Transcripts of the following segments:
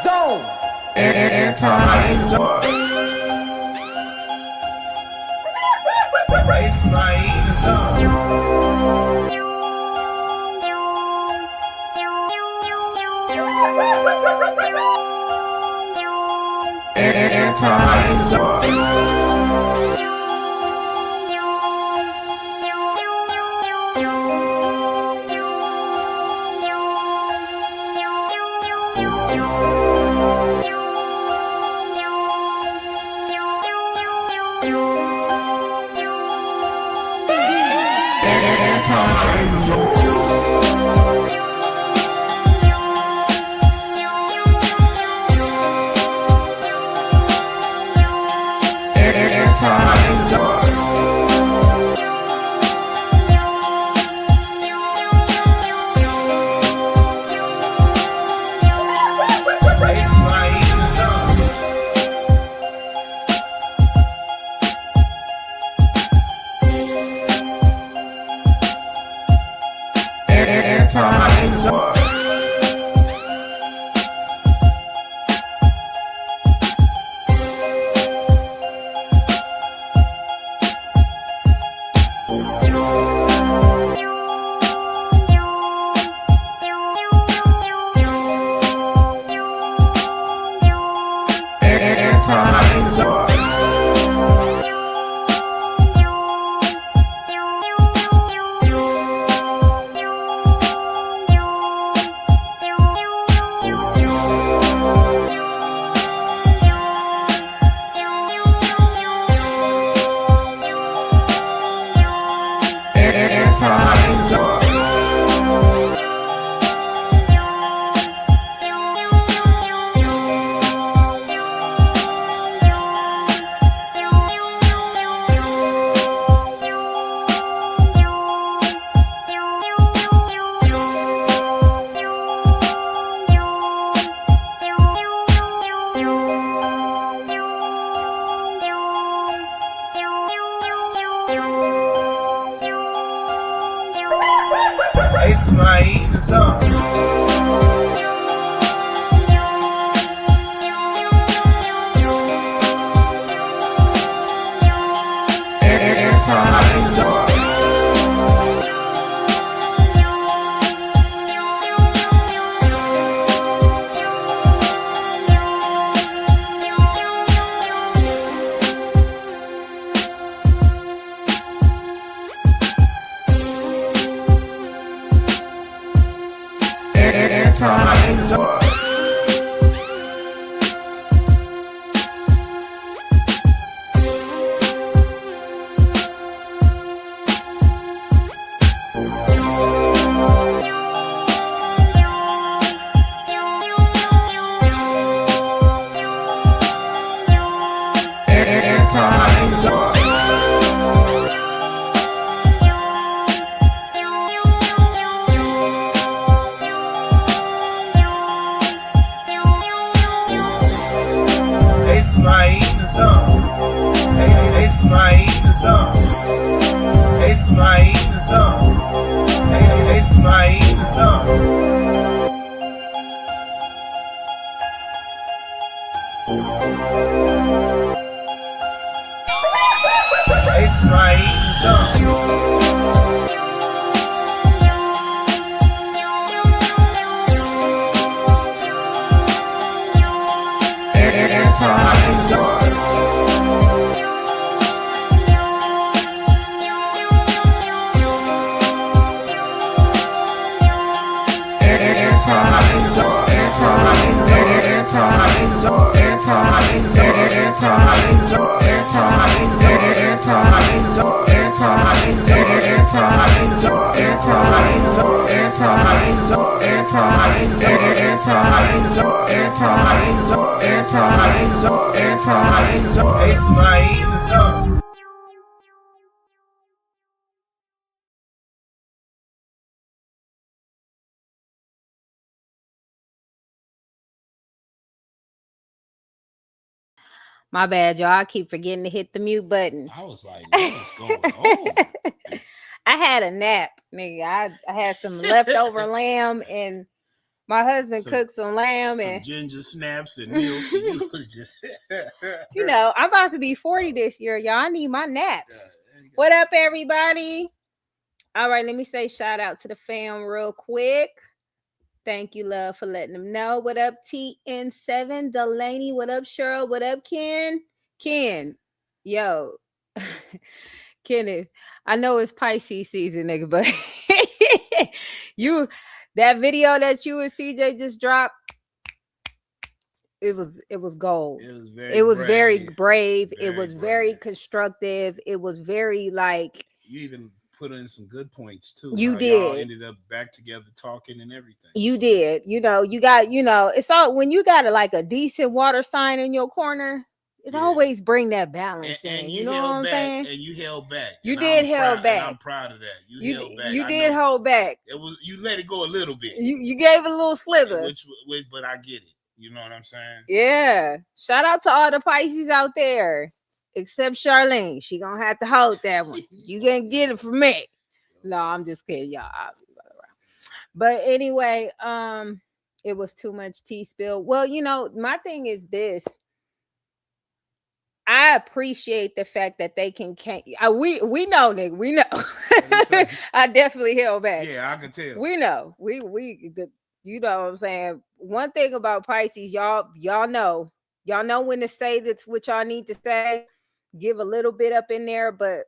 Zone. It's my zone. It's my zone. It's my zone. It's my zone. It's my zone. It's my zone. It's my zone. It's my zone. My bad, y'all. I keep forgetting to hit the mute button. I was like, what is going on? I had a nap, nigga. I had some leftover lamb and My husband Some- cooked some lamb Some and ginger snaps and milk. And you was just. you know, I'm about to be 40 this year, y'all. I need my naps. What up, everybody? All right, let me say shout out to the fam real quick. Thank you, love, for letting them know. What up, TN7 Delaney? What up, Cheryl? What up, Ken? Ken, yo, Kenneth. I know it's Pisces season, nigga, but you, that video that you and CJ just dropped, it was gold. It was very brave. Very It was very brave. constructive. It was very like You even put in some good points too. You How y'all did. ended up back together talking and everything. you So, did. You know, you got, you know, it's all when you got a decent water sign in your corner, it's Yeah. always bring that balance and in. you You know what held I'm back, saying? and you held back. You and did I'm held proud, and back. I'm proud of that. You held back. you I did know hold back. It was you let it go a little bit. You gave it a little slither. Which, but I get it. You know what I'm saying? Yeah. Shout out to all the Pisces out there, except Charlene. She gonna have to hold that one. You can't get it from me. No, I'm just kidding, y'all. But anyway, it was too much tea spill. Well, you know, my thing is this. I appreciate the fact that they can we know, nigga, we know. I definitely held back. Yeah, I can tell. We know. You know what I'm saying? One thing about Pisces, y'all know when to say that's what y'all need to say. Give a little bit up in there, but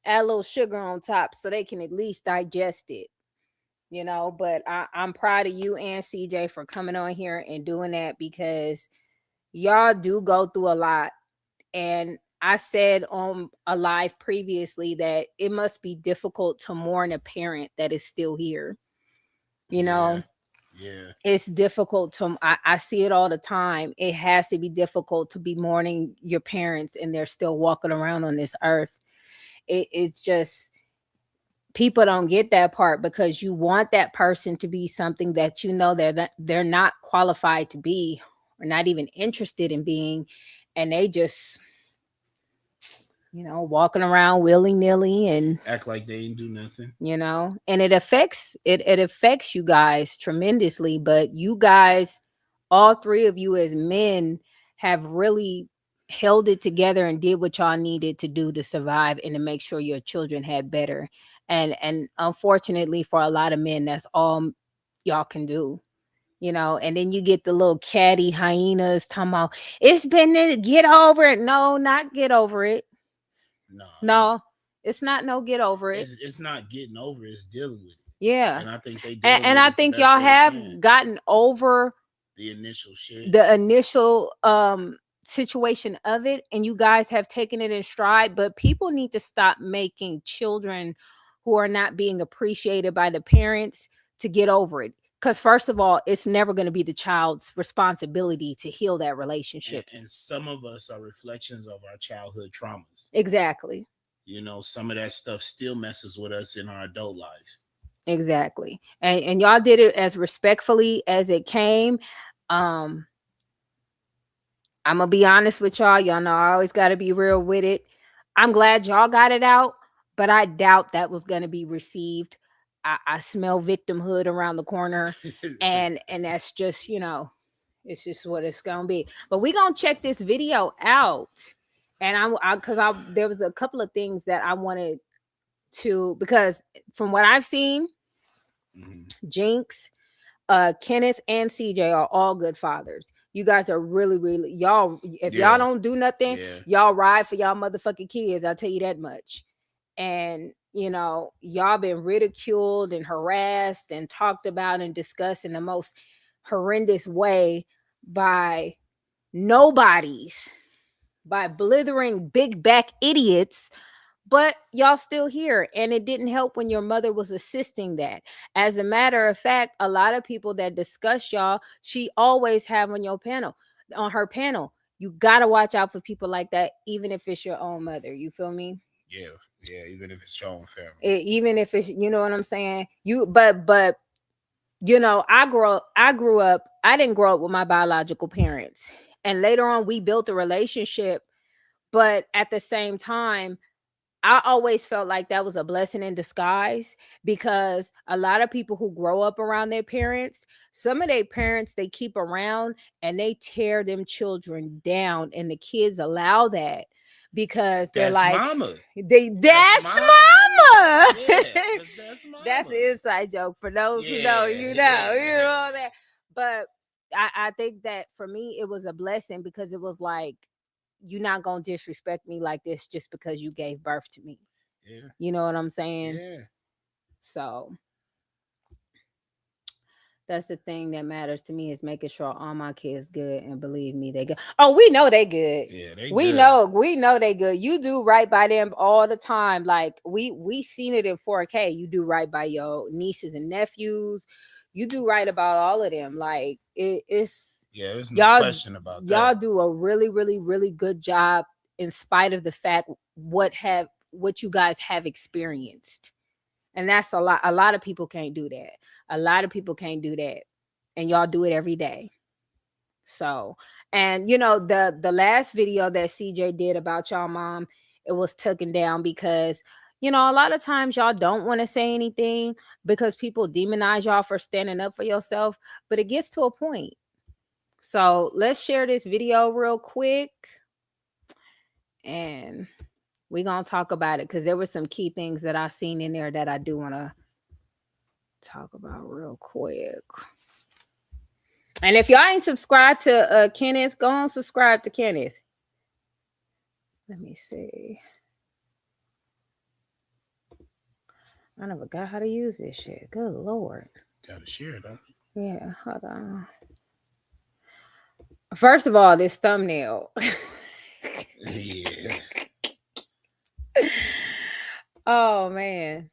add a little sugar on top so they can at least digest it. You know, but I'm proud of you and CJ for coming on here and doing that, because y'all do go through a lot. And I said on a live previously that it must be difficult to mourn a parent that is still here. You know, Yeah. It's difficult to, I see it all the time. It has to be difficult to be mourning your parents and they're still walking around on this earth. It's just, people don't get that part, because you want that person to be something that you know they're not qualified to be, or not even interested in being, and they just, you know, walking around willy-nilly and act like they ain't do nothing. You know, and it affects you guys tremendously. But you guys, all three of you as men, have really held it together and did what y'all needed to do to survive and to make sure your children had better. And unfortunately for a lot of men, that's all y'all can do. You know, and then you get the little catty hyenas talking about it's been this, get over it. No, not get over it. No, it's not no get over it. It's not getting over it, it's dealing with it. Yeah. And I think they and I think y'all have gotten over the initial shit. The initial situation of it, and you guys have taken it in stride. But people need to stop making children who are not being appreciated by the parents to get over it. Because first of all, it's never going to be the child's responsibility to heal that relationship. And some of us are reflections of our childhood traumas. Exactly. You know, some of that stuff still messes with us in our adult lives. Exactly. And y'all did it as respectfully as it came. I'm gonna be honest with y'all. Y'all know I always got to be real with it. I'm glad y'all got it out, but I doubt that was gonna be received. I smell victimhood around the corner, and that's just, you know, it's just what it's gonna be. But we gonna check this video out, and because there was a couple of things that I wanted to, because from what I've seen, Jinx, Kenneth, and CJ are all good fathers. You guys are really y'all. If y'all don't do nothing, y'all ride for y'all motherfucking kids. I'll tell you that much. And you know, y'all been ridiculed and harassed and talked about and discussed in the most horrendous way by nobodies, by blithering big back idiots. But y'all still here, and it didn't help when your mother was assisting that. As a matter of fact, a lot of people that discuss y'all, she always have on her panel. You gotta watch out for people like that, even if it's your own mother. You feel me? Yeah, even if it's your own family. Even if it's, you know what I'm saying? But you know, I grew up, I didn't grow up with my biological parents. And later on we built a relationship, but at the same time, I always felt like that was a blessing in disguise, because a lot of people who grow up around their parents, some of their parents they keep around and they tear them children down, and the kids allow that because they're That's like, mama. that's mama. mama. Yeah, 'cause that's mama. That's an inside joke for those who know, you Yeah. know that. But I think that for me it was a blessing, because it was like, you're not gonna disrespect me like this just because you gave birth to me. Yeah. You know what I'm saying? Yeah. So that's the thing that matters to me, is making sure all my kids good, and believe me, they good. Oh, we know they good. Yeah, they We good. know they good. You do right by them all the time. Like we seen it in 4K. You do right by your nieces and nephews. You do right about all of them. Like it's Yeah, there's no y'all question about y'all that. do a really, really, really good job, in spite of the fact what you guys have experienced. And that's a lot of people can't do that. A lot of people can't do that. And y'all do it every day. So, and you know, the last video that CJ did about y'all mom, it was taken down because, you know, a lot of times y'all don't want to say anything because people demonize y'all for standing up for yourself, but it gets to a point. So let's share this video real quick, and we're gonna talk about it, because there were some key things that I seen in there that I do want to talk about real quick. And if y'all ain't subscribed to Kenneth, go on subscribe to Kenneth. Let me see. I never got how to use this shit. Good Lord. Gotta share though. Yeah, hold on. First of all, this thumbnail. Yeah. Oh man.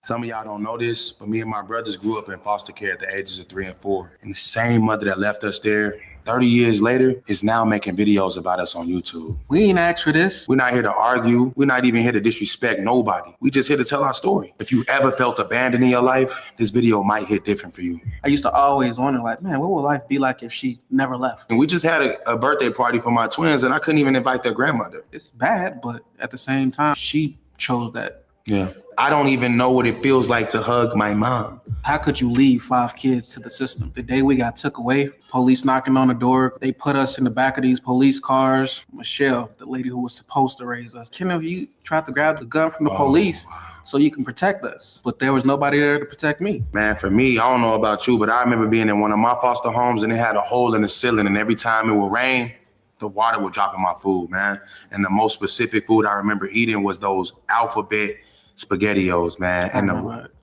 Some of y'all don't know this, but me and my brothers grew up in foster care at the ages of 3 and 4. And the same mother that left us there 30 years later is now making videos about us on YouTube. We ain't asked for this. We're not here to argue. We're not even here to disrespect nobody. We just here to tell our story. If you ever felt abandoned in your life, this video might hit different for you. I used to always wonder, like, man, what would life be like if she never left? And we just had a birthday party for my twins, and I couldn't even invite their grandmother. It's bad, but at the same time, she chose that. Yeah. I don't even know what it feels like to hug my mom. How could you leave 5 kids to the system? The day we got took away, police knocking on the door, they put us in the back of these police cars. Michelle, the lady who was supposed to raise us, Kenneth, you tried to grab the gun from the police so you can protect us, but there was nobody there to protect me. Man, for me, I don't know about you, but I remember being in one of my foster homes and it had a hole in the ceiling, and every time it would rain, the water would drop in my food, man. And the most specific food I remember eating was those alphabet SpaghettiOs, man. And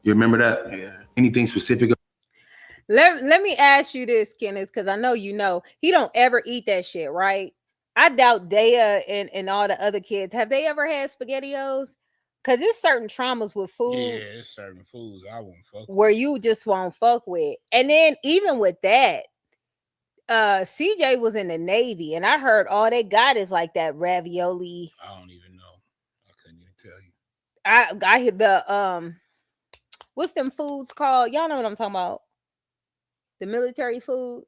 you remember that? Yeah. Anything specific? Let me ask you this, Kenneth, because I know you know he don't ever eat that shit, right? I doubt Dea and all the other kids, have they ever had SpaghettiOs? Because there's certain traumas with food. Yeah, there's certain foods I won't fuck with. Where you just won't fuck with. And then even with that, CJ was in the Navy, and I heard all they got is like that ravioli. I don't even know. I couldn't even tell you. I hit the what's them foods called? Y'all know what I'm talking about. The military food.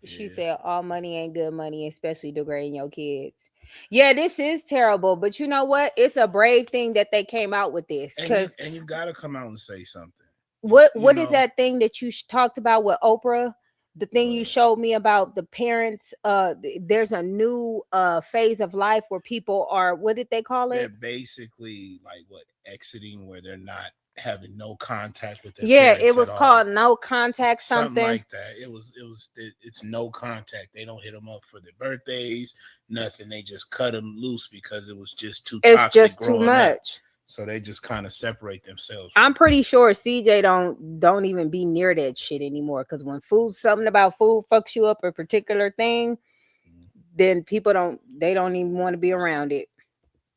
She said all money ain't good money, especially degrading your kids. Yeah, this is terrible, but you know what? It's a brave thing that they came out with this, because and you gotta come out and say something. What is that thing that you talked about with Oprah? The thing you showed me about the parents, there's a new phase of life where people are, what did they call it? They're basically like exiting, where they're not having no contact with their parents. It was called no contact something like that. It's no contact. They don't hit them up for their birthdays, nothing. They just cut them loose because it was just too toxic. It's just too much. So they just kind of separate themselves. I'm pretty sure CJ don't even be near that shit anymore, because when something about food fucks you up a particular thing, then people don't even want to be around it.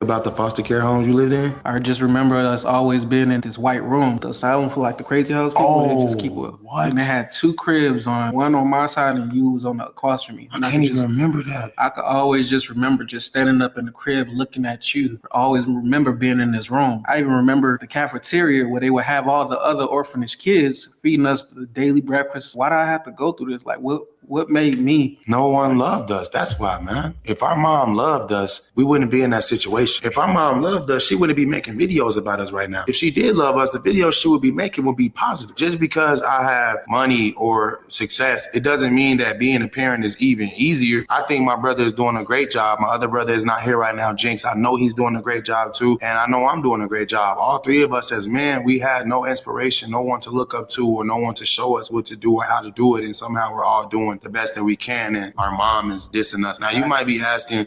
About the foster care homes you lived in? I just remember us always being in this white room, the asylum for like the crazy house people. They just keep what? And they had 2 cribs one on my side and you was on the across from me. And I can't even remember that. I could always just remember just standing up in the crib looking at you. I always remember being in this room. I even remember the cafeteria where they would have all the other orphanage kids feeding us the daily breakfast. Why do I have to go through this? Like, what What made me? No one loved us. That's why, man. If our mom loved us, we wouldn't be in that situation. If our mom loved us, she wouldn't be making videos about us right now. If she did love us, the videos she would be making would be positive. Just because I have money or success, it doesn't mean that being a parent is even easier. I think my brother is doing a great job. My other brother is not here right now, Jinx. I know he's doing a great job too. And I know I'm doing a great job. All three of us as men, we had no inspiration, no one to look up to, or no one to show us what to do or how to do it. And somehow we're all doing the best that we can. And our mom is dissing us. Now you might be asking,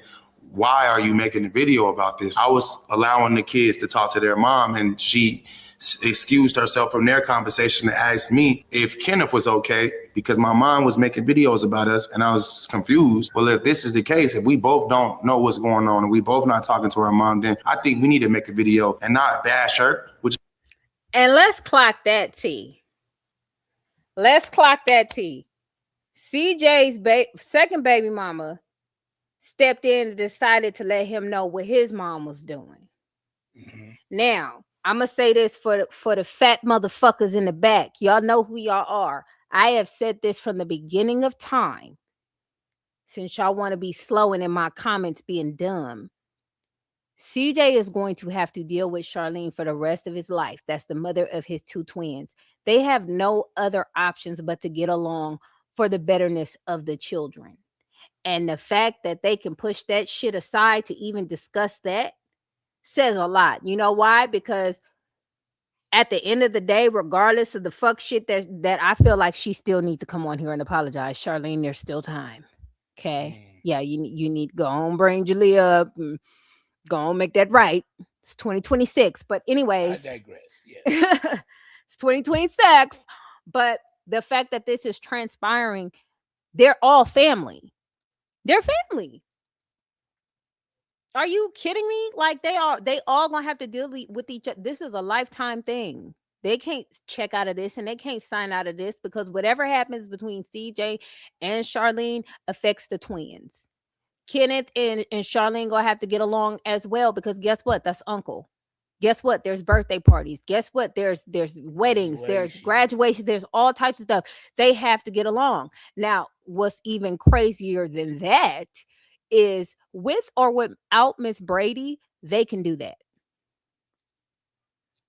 why are you making a video about this? I was allowing the kids to talk to their mom, and she excused herself from their conversation and asked me if Kenneth was okay, because my mom was making videos about us and I was confused. Well, if this is the case, if we both don't know what's going on and we both not talking to our mom, then I think we need to make a video and not bash her. And let's clock that T. Let's clock that T. CJ's second baby mama stepped in and decided to let him know what his mom was doing. Mm-hmm. Now, I'm going to say this for the fat motherfuckers in the back. Y'all know who y'all are. I have said this from the beginning of time. Since y'all want to be slow and in my comments being dumb. CJ is going to have to deal with Charlene for the rest of his life. That's the mother of his two twins. They have no other options but to get along for the betterness of the children. And the fact that they can push that shit aside to even discuss that says a lot. You know why? Because at the end of the day, regardless of the fuck shit that I feel like she still needs to come on here and apologize. Charlene, there's still time. Okay. Yeah, you need to go on, bring Julia up and go on, make that right. It's 2026. But anyways. I digress. Yeah. It's 2026. But the fact that this is transpiring, they're all family. They're family. Are you kidding me? Like they all gonna have to deal with each other. This is a lifetime thing. They can't check out of this and they can't sign out of this because whatever happens between CJ and Charlene affects the twins. Kenneth and Charlene gonna have to get along as well because guess what? That's uncle. Guess what? There's birthday parties. Guess what? There's weddings, there's graduations, there's all types of stuff. They have to get along. Now, what's even crazier than that is with or without Miss Brady, they can do that.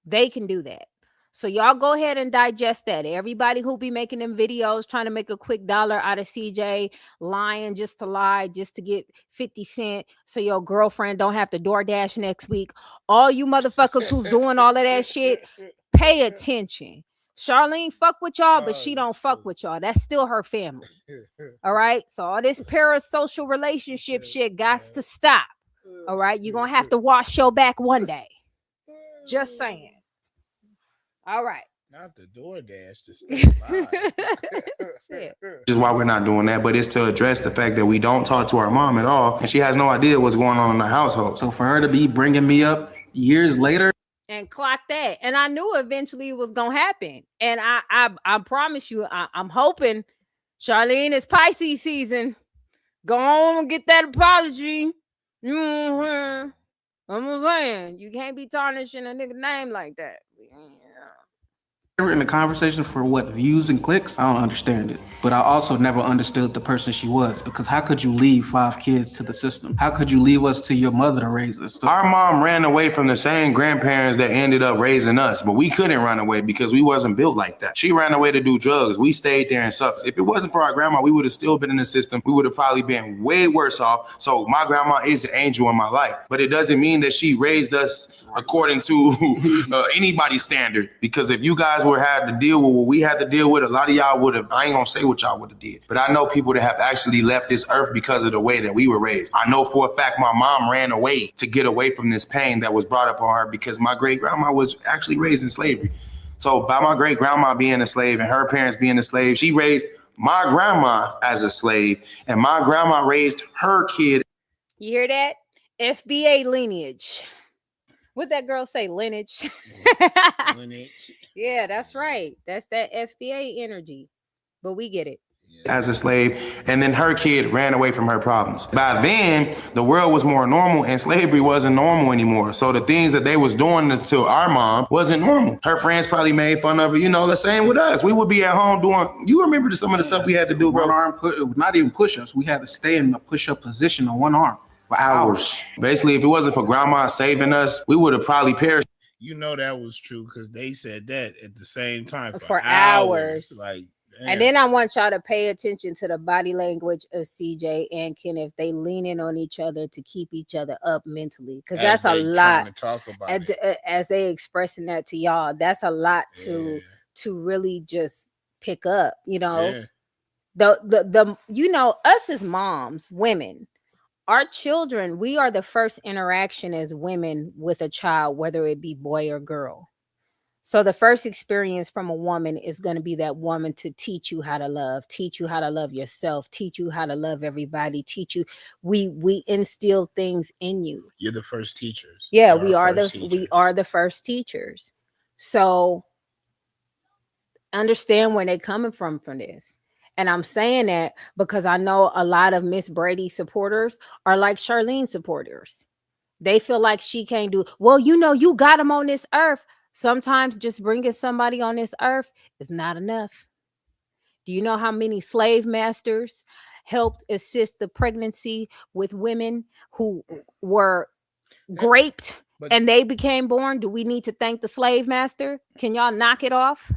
They can do that. So y'all go ahead and digest that. Everybody who be making them videos trying to make a quick dollar out of CJ, lying just to lie, just to get 50 cents so your girlfriend don't have to DoorDash next week. All you motherfuckers who's doing all of that shit, pay attention. Charlene fuck with y'all, but she don't fuck with y'all. That's still her family. All right? So all this parasocial relationship shit got to stop. All right? You're going to have to wash your back one day. Just saying. All right. Not the DoorDash to stay alive. Which is why we're not doing that, but it's to address the fact that we don't talk to our mom at all, and she has no idea what's going on in the household. So for her to be bringing me up years later. And clock that. And I knew eventually it was going to happen. And I promise you, I'm hoping Charlene is Pisces season. Go on and get that apology. Mm-hmm. I'm saying, you can't be tarnishing a nigga name like that. In the conversation for what, views and clicks? I don't understand it. But I also never understood the person she was, because how could you leave 5 kids to the system? How could you leave us to your mother to raise us? Our mom ran away from the same grandparents that ended up raising us, but we couldn't run away because we wasn't built like that. She ran away to do drugs. We stayed there and suffered. If it wasn't for our grandma, we would have still been in the system. We would have probably been way worse off. So my grandma is an angel in my life, but it doesn't mean that she raised us according to anybody's standard, because if you guys had to deal with what we had to deal with, a lot of y'all would have, I ain't gonna say what y'all would have did, but I know people that have actually left this earth because of the way that we were raised. I know for a fact my mom ran away to get away from this pain that was brought up on her because my great grandma was actually raised in slavery. So by my great grandma being a slave and her parents being a slave, she raised my grandma as a slave, and my grandma raised her kid. You hear that? FBA lineage. What'd that girl say? Lineage. Lineage. Yeah, that's right. That's that FBA energy. But we get it. as a slave, and then her kid ran away from her problems. By then, the world was more normal and slavery wasn't normal anymore. So the things that they was doing to our mom wasn't normal. Her friends probably made fun of her, you know, the same with us. We would be at home doing, you remember some of the stuff we had to do, bro? One arm, not even push-ups. We had to stay in the push-up position on one arm for hours. Basically, if it wasn't for grandma saving us, we would have probably perished. You know that was true because they said that at the same time for hours. Like, damn. And then I want y'all to pay attention to the body language of CJ and Kenneth. They leaning on each other to keep each other up mentally, because that's a lot. As they expressing that to y'all, that's a lot to really just pick up. You know, the you know, us as moms, women, our children, we are the first interaction as women with a child, whether it be boy or girl. So the first experience from a woman is going to be that woman to teach you how to love yourself, teach you how to love everybody, teach you. We instill things in you. You're the first teachers. Yeah, we are the first teachers. So understand where they're coming from this. And I'm saying that because I know a lot of Miss Brady supporters are like Charlene supporters. They feel like she can't do, well, you know, you got them on this earth. Sometimes just bringing somebody on this earth is not enough. Do you know how many slave masters helped assist the pregnancy with women who were raped and they became born? Do we need to thank the slave master? Can y'all knock it off?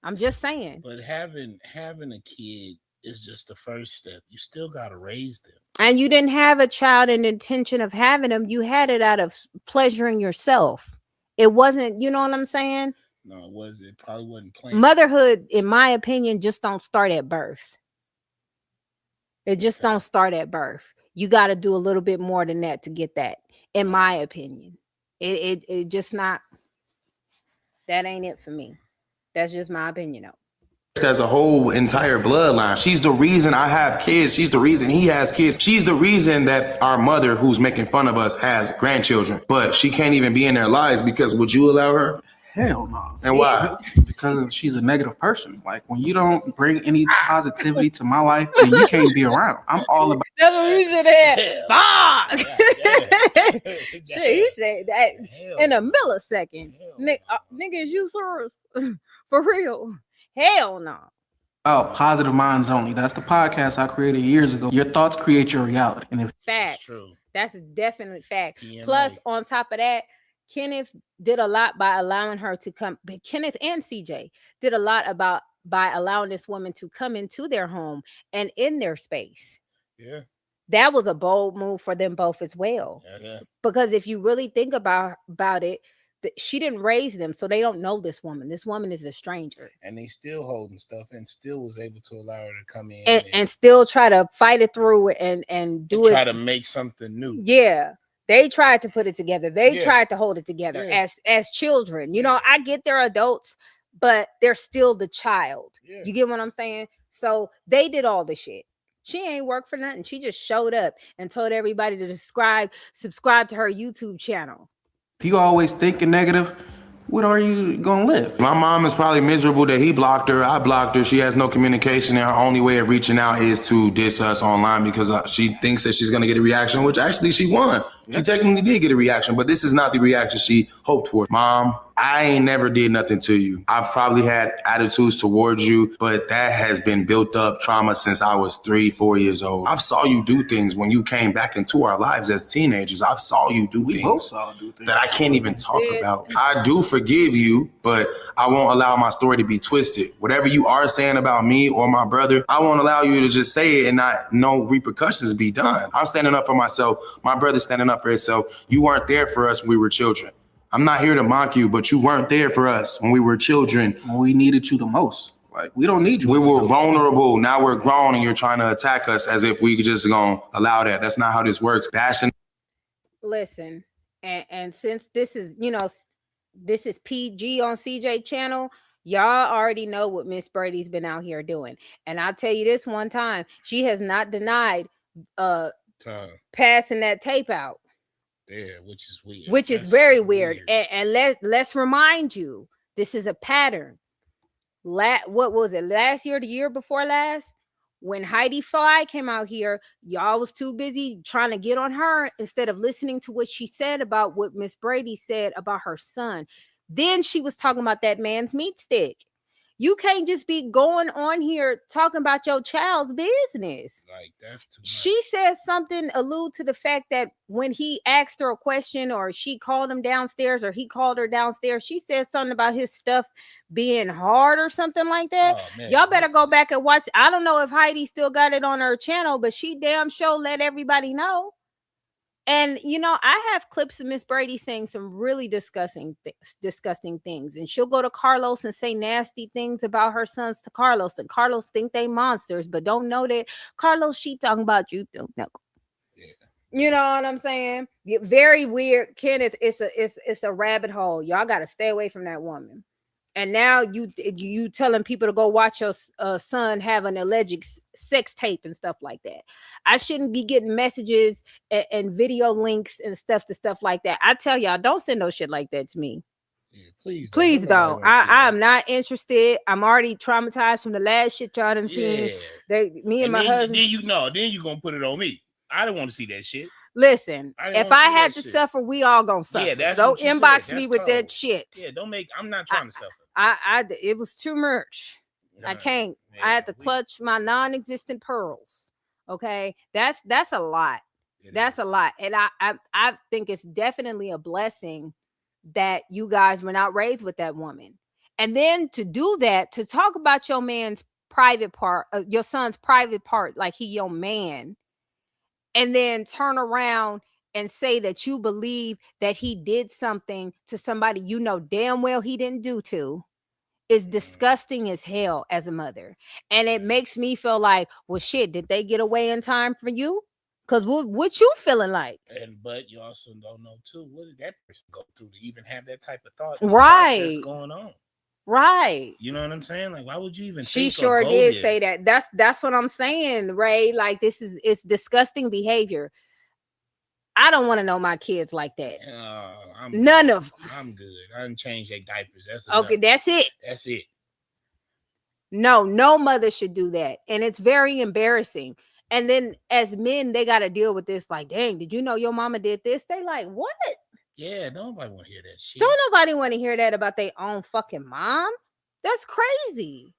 I'm just saying. But having a kid is just the first step. You still got to raise them. And you didn't have a child in the intention of having them. You had it out of pleasuring yourself. It wasn't, you know what I'm saying? No, it wasn't. It probably wasn't planned. Motherhood, in my opinion, just don't start at birth. It just don't start at birth. You got to do a little bit more than that to get that, in my opinion. It just not, that ain't it for me. That's just my opinion, though. As a whole entire bloodline. She's the reason I have kids. She's the reason he has kids. She's the reason that our mother, who's making fun of us, has grandchildren. But she can't even be in their lives because would you allow her? Hell no. And why? Because she's a negative person. Like, when you don't bring any positivity to my life, then you can't be around. I'm all about. That's what we should have. Fuck. Shit, he said that in a millisecond. Niggas, you serious? For real? Hell no. Oh, Positive Minds Only. That's the podcast I created years ago. Your thoughts create your reality. And if facts, true. That's a definite fact. PMA. Plus, on top of that, Kenneth did a lot by allowing her to come. But Kenneth and CJ did a lot by allowing this woman to come into their home and in their space. Yeah. That was a bold move for them both as well. Yeah. Because if you really think about it, she didn't raise them, so they don't know this woman. This woman is a stranger. And they still holding stuff and still was able to allow her to come in and still try to fight it through and do it. Try to make something new. Yeah. They tried to put it together. They tried to hold it together as children. You know, I get they're adults, but they're still the child. Yeah. You get what I'm saying? So they did all the shit. She ain't worked for nothing. She just showed up and told everybody to subscribe to her YouTube channel. If you always thinking negative, what are you gonna live? My mom is probably miserable that he blocked her. I blocked her. She has no communication, and her only way of reaching out is to diss us online because she thinks that she's gonna get a reaction, which actually she won. She technically did get a reaction, but this is not the reaction she hoped for. Mom, I ain't never did nothing to you. I've probably had attitudes towards you, but that has been built up trauma since I was 3-4 years old. I've saw you do things when you came back into our lives as teenagers. I've saw you do things that I can't even talk about. I do forgive you, but I won't allow my story to be twisted. Whatever you are saying about me or my brother, I won't allow you to just say it and not no repercussions be done. I'm standing up for myself. My brother's standing up for himself. You weren't there for us when we were children. I'm not here to mock you, but you weren't there for us when we were children. When we needed you the most. Like, we don't need you. We were vulnerable. Now we're grown and you're trying to attack us as if we could just gonna allow that. That's not how this works. Bashing. Listen, and since this is, you know, this is PG on CJ channel, y'all already know what Miss Brady's been out here doing. And I'll tell you this one time, she has not denied passing that tape out. Yeah, which is weird. Which is very weird. And let's remind you, this is a pattern. What was it? Last year, the year before last, When Heidi Fly came out here, y'all was too busy trying to get on her instead of listening to what she said about what Miss Brady said about her son. Then she was talking about that man's meat stick. You can't just be going on here talking about your child's business. Like, that's too much. She said something allude to the fact that when he asked her a question, or she called him downstairs, or he called her downstairs, she said something about his stuff being hard or something like that. Oh, man. Y'all better go back and watch. I don't know if Heidi still got it on her channel, but she damn sure let everybody know. And, you know, I have clips of Miss Brady saying some really disgusting things. And she'll go to Carlos and say nasty things about her sons to Carlos. And Carlos think they monsters, but don't know that Carlos, she talking about you. Don't know. Yeah. You know what I'm saying? Very weird. Kenneth, it's a rabbit hole. Y'all got to stay away from that woman. And now you telling people to go watch your son have an alleged sex tape and stuff like that. I shouldn't be getting messages and video links and stuff like that. I tell y'all, don't send no shit like that to me. Yeah, please don't. I'm not interested. I'm already traumatized from the last shit y'all done seen. Me and my husband. Then you gonna put it on me. I don't want to see that shit. Listen, if I had to suffer, we all gonna suffer. Yeah, that's don't inbox me with tough. that shit. Yeah, I'm not trying to suffer. It was too much. I can't. Yeah, I had to clutch my non-existent pearls. Okay, that's a lot. That's a lot, and I think it's definitely a blessing that you guys were not raised with that woman, and then to do that, to talk about your man's private part, your son's private part, like he your man, and then turn around and say that you believe that he did something to somebody you know damn well he didn't do to, is disgusting as hell as a mother. And it makes me feel like, well, shit, did they get away in time for you? Because what you feeling like? But you also don't know too, what did that person go through to even have that type of thought process going on? Right. You know what I'm saying? Like, why would you even she think sure or go did there? say that. That's what I'm saying, Ray. Like, it's disgusting behavior. I don't want to know my kids like that. None of them. I'm good. I didn't change their diapers. That's okay. That's it. That's it. No mother should do that. And it's very embarrassing. And then as men, they got to deal with this. Like, dang, did you know your mama did this? They like, what? Yeah, nobody want to hear that shit. Don't nobody want to hear that about their own fucking mom. That's crazy.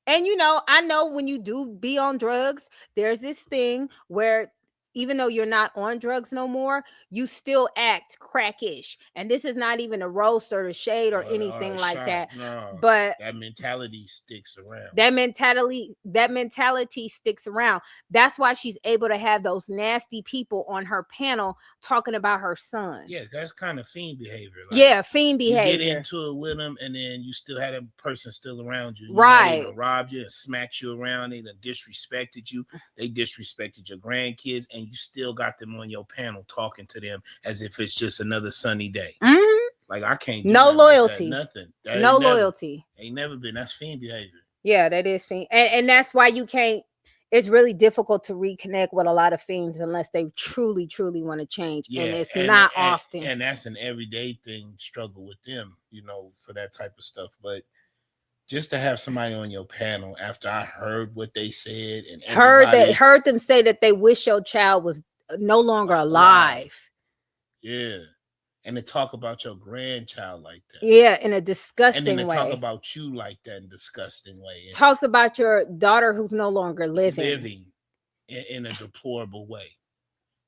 And, you know, I know when you do be on drugs, there's this thing where even though you're not on drugs no more, you still act crackish. And this is not even a roast or a shade or anything like that. No, but that mentality sticks around. That mentality sticks around. That's why she's able to have those nasty people on her panel talking about her son. Yeah, that's kind of fiend behavior. Like, fiend behavior. You get into it with them, and then you still had a person still around you. Right. They robbed you and smacked you around. They disrespected you. They disrespected your grandkids, and you still got them on your panel talking to them as if it's just another sunny day. Mm-hmm. Like, I can't do no loyalty. Like that. Nothing. No loyalty. Ain't never been. That's fiend behavior. Yeah, that is fiend. And that's why you can't. It's really difficult to reconnect with a lot of fiends unless they truly, truly want to change. Yeah, and it's not often. And that's an everyday thing, struggle with them, you know, for that type of stuff. But just to have somebody on your panel after I heard what they said and heard them say that they wish your child was no longer alive. Yeah. And to talk about your grandchild like that. Yeah, in a disgusting way. And then to talk about you like that in a disgusting way. And talked about your daughter who's no longer living in a deplorable way.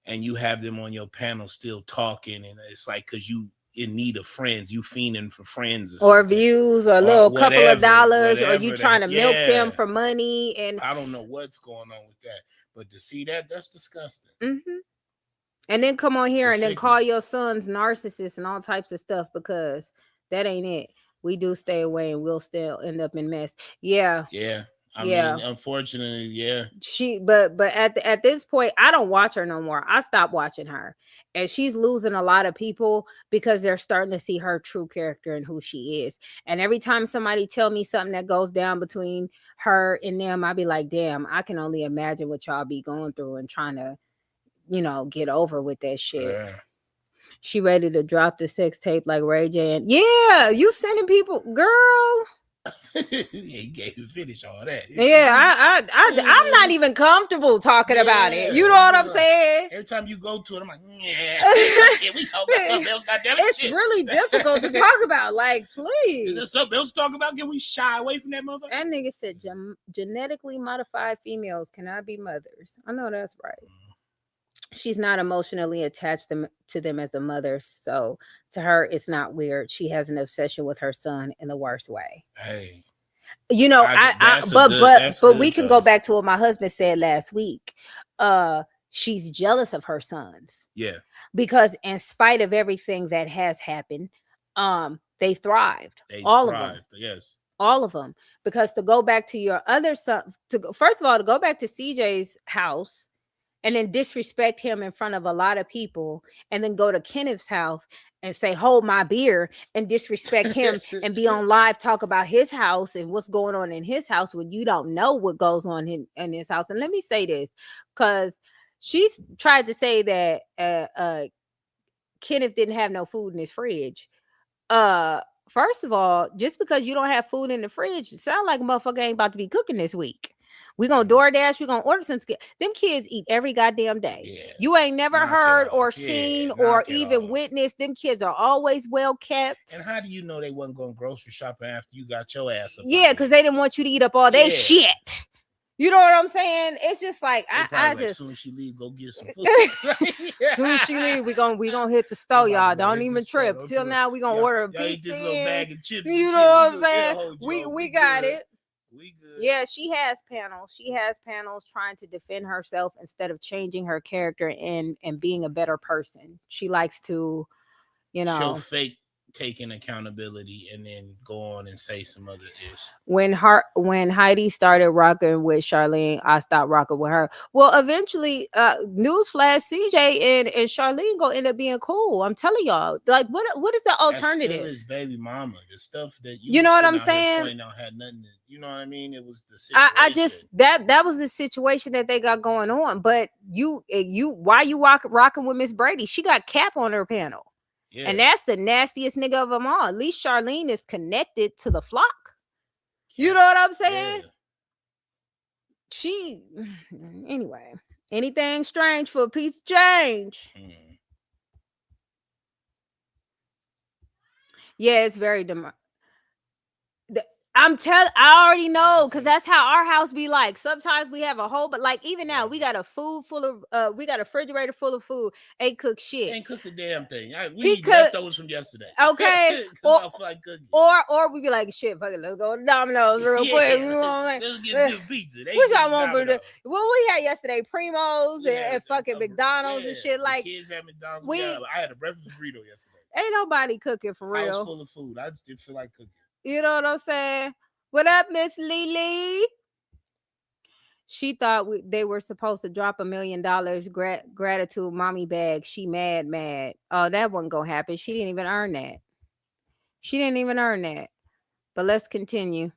And you have them on your panel still talking. And it's like, because you in need of friends, you fiending for friends. Or views or a little couple of dollars. Or you trying to milk them for money. And I don't know what's going on with that. But to see that, that's disgusting. Mm-hmm. And then come on here and then call your sons narcissists and all types of stuff, because that ain't it. We do stay away and we'll still end up in mess. Yeah. Yeah. I mean, unfortunately, yeah. But at this point, I don't watch her no more. I stopped watching her. And she's losing a lot of people because they're starting to see her true character and who she is. And every time somebody tell me something that goes down between her and them, I be like, damn, I can only imagine what y'all be going through and trying to, you know, get over with that shit. Yeah. She ready to drop the sex tape like Ray J. And yeah, you sending people, girl. He gave him finish all that. Yeah, I'm not even comfortable talking about it. You know what I'm saying? Every time you go to it, I'm like, yeah, we talk about something else. Goddamn it, it's really difficult to talk about. Like, please. Is there something else to talk about? Can we shy away from that motherfucker? That nigga said genetically modified females cannot be mothers. I know that's right. She's not emotionally attached to them as a mother, so to her it's not weird. She has an obsession with her son in the worst way. Hey, you know, but we can go back to what my husband said last week. She's jealous of her sons. Yeah, because in spite of everything that has happened, they thrived. All of them. Yes. All of them. Because to go back to your other son, first of all, to go back to CJ's house and then disrespect him in front of a lot of people, and then go to Kenneth's house and say, hold my beer, and disrespect him and be on live, talk about his house and what's going on in his house when you don't know what goes on in his house. And let me say this, because she's tried to say that Kenneth didn't have no food in his fridge. First of all, just because you don't have food in the fridge, it sounds like a motherfucker ain't about to be cooking this week. We're going to DoorDash. We're going to order some. Them kids eat every goddamn day. Yeah. You ain't never heard or seen or even witnessed. Them kids are always well kept. And how do you know they wasn't going grocery shopping after you got your ass up? Yeah, because they didn't want you to eat up all day shit. You know what I'm saying? It's just like, I just. As soon as she leave, go get some food. As soon as she leave, we gonna hit the store, y'all. Don't even trip. Till now, we gonna order a pizza. Eat this little bag of chips. You know what I'm saying? We got it. We good. Yeah, she has panels. She has panels trying to defend herself instead of changing her character and being a better person. She likes to, show fake taking accountability and then go on and say some other ish. When Heidi started rocking with Charlene, I stopped rocking with her. Well, eventually, newsflash, CJ and Charlene gonna end up being cool. I'm telling y'all. Like, what is the alternative? That's still his baby mama. The stuff that you know what I'm saying? Had nothing to, you know what I mean? It was the situation. I just that was the situation that they got going on. But why you rocking with Miss Brady? She got Cap on her panel. Yeah. And that's the nastiest nigga of them all. At least Charlene is connected to the flock. You know what I'm saying? Yeah. Anyway, anything strange for a piece of change. Yeah, it's very I already know, because that's how our house be like. Sometimes we have a whole, but like even now, we got a we got a refrigerator full of food. Ain't cooked shit. Ain't cooked a damn thing. We eat leftovers from yesterday. Okay. I feel like cooking. Or we be like, shit, fuck it, let's go to Domino's real quick. Let's get good pizza. What y'all want for the? What we had yesterday? Primos and fucking McDonald's and shit. Like kids had McDonald's. I had a breakfast burrito yesterday. Ain't nobody cooking for real. House full of food. I just didn't feel like cooking. You know what I'm saying? What up, Miss Lily? She thought they were supposed to drop $1 million gratitude mommy bag. She mad. Oh, that wasn't gonna happen. She didn't even earn that. But let's continue.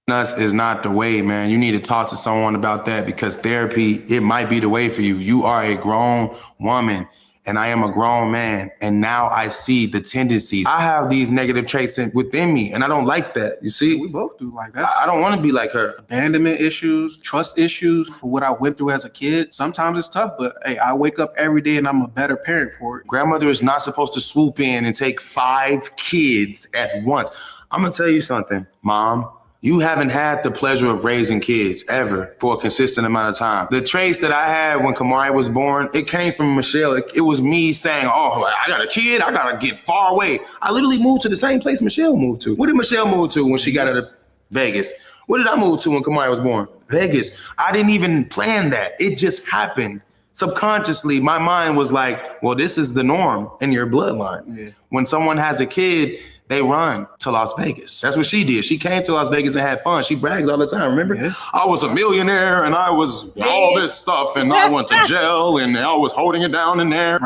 Is not the way, man. You need to talk to someone about that, because therapy, it might be the way for you. You are a grown woman. And I am a grown man, and now I see the tendencies. I have these negative traits within me, and I don't like that. You see? We both do like that. I don't want to be like her. Abandonment issues, trust issues for what I went through as a kid. Sometimes it's tough, but hey, I wake up every day and I'm a better parent for it. Grandmother is not supposed to swoop in and take 5 kids at once. I'm going to tell you something, Mom. You haven't had the pleasure of raising kids ever for a consistent amount of time. The traits that I had when Kamari was born, it came from Michelle. It was me saying, oh, I got a kid. I got to get far away. I literally moved to the same place Michelle moved to. What did Michelle move to when she got out of Vegas? What did I move to when Kamari was born? Vegas. I didn't even plan that. It just happened. Subconsciously, my mind was like, well, this is the norm in your bloodline. Yeah. When someone has a kid, they run to Las Vegas. That's what she did. She came to Las Vegas and had fun. She brags all the time. Remember? Yeah. I was a millionaire and I was all this stuff and I went to jail and I was holding it down in there.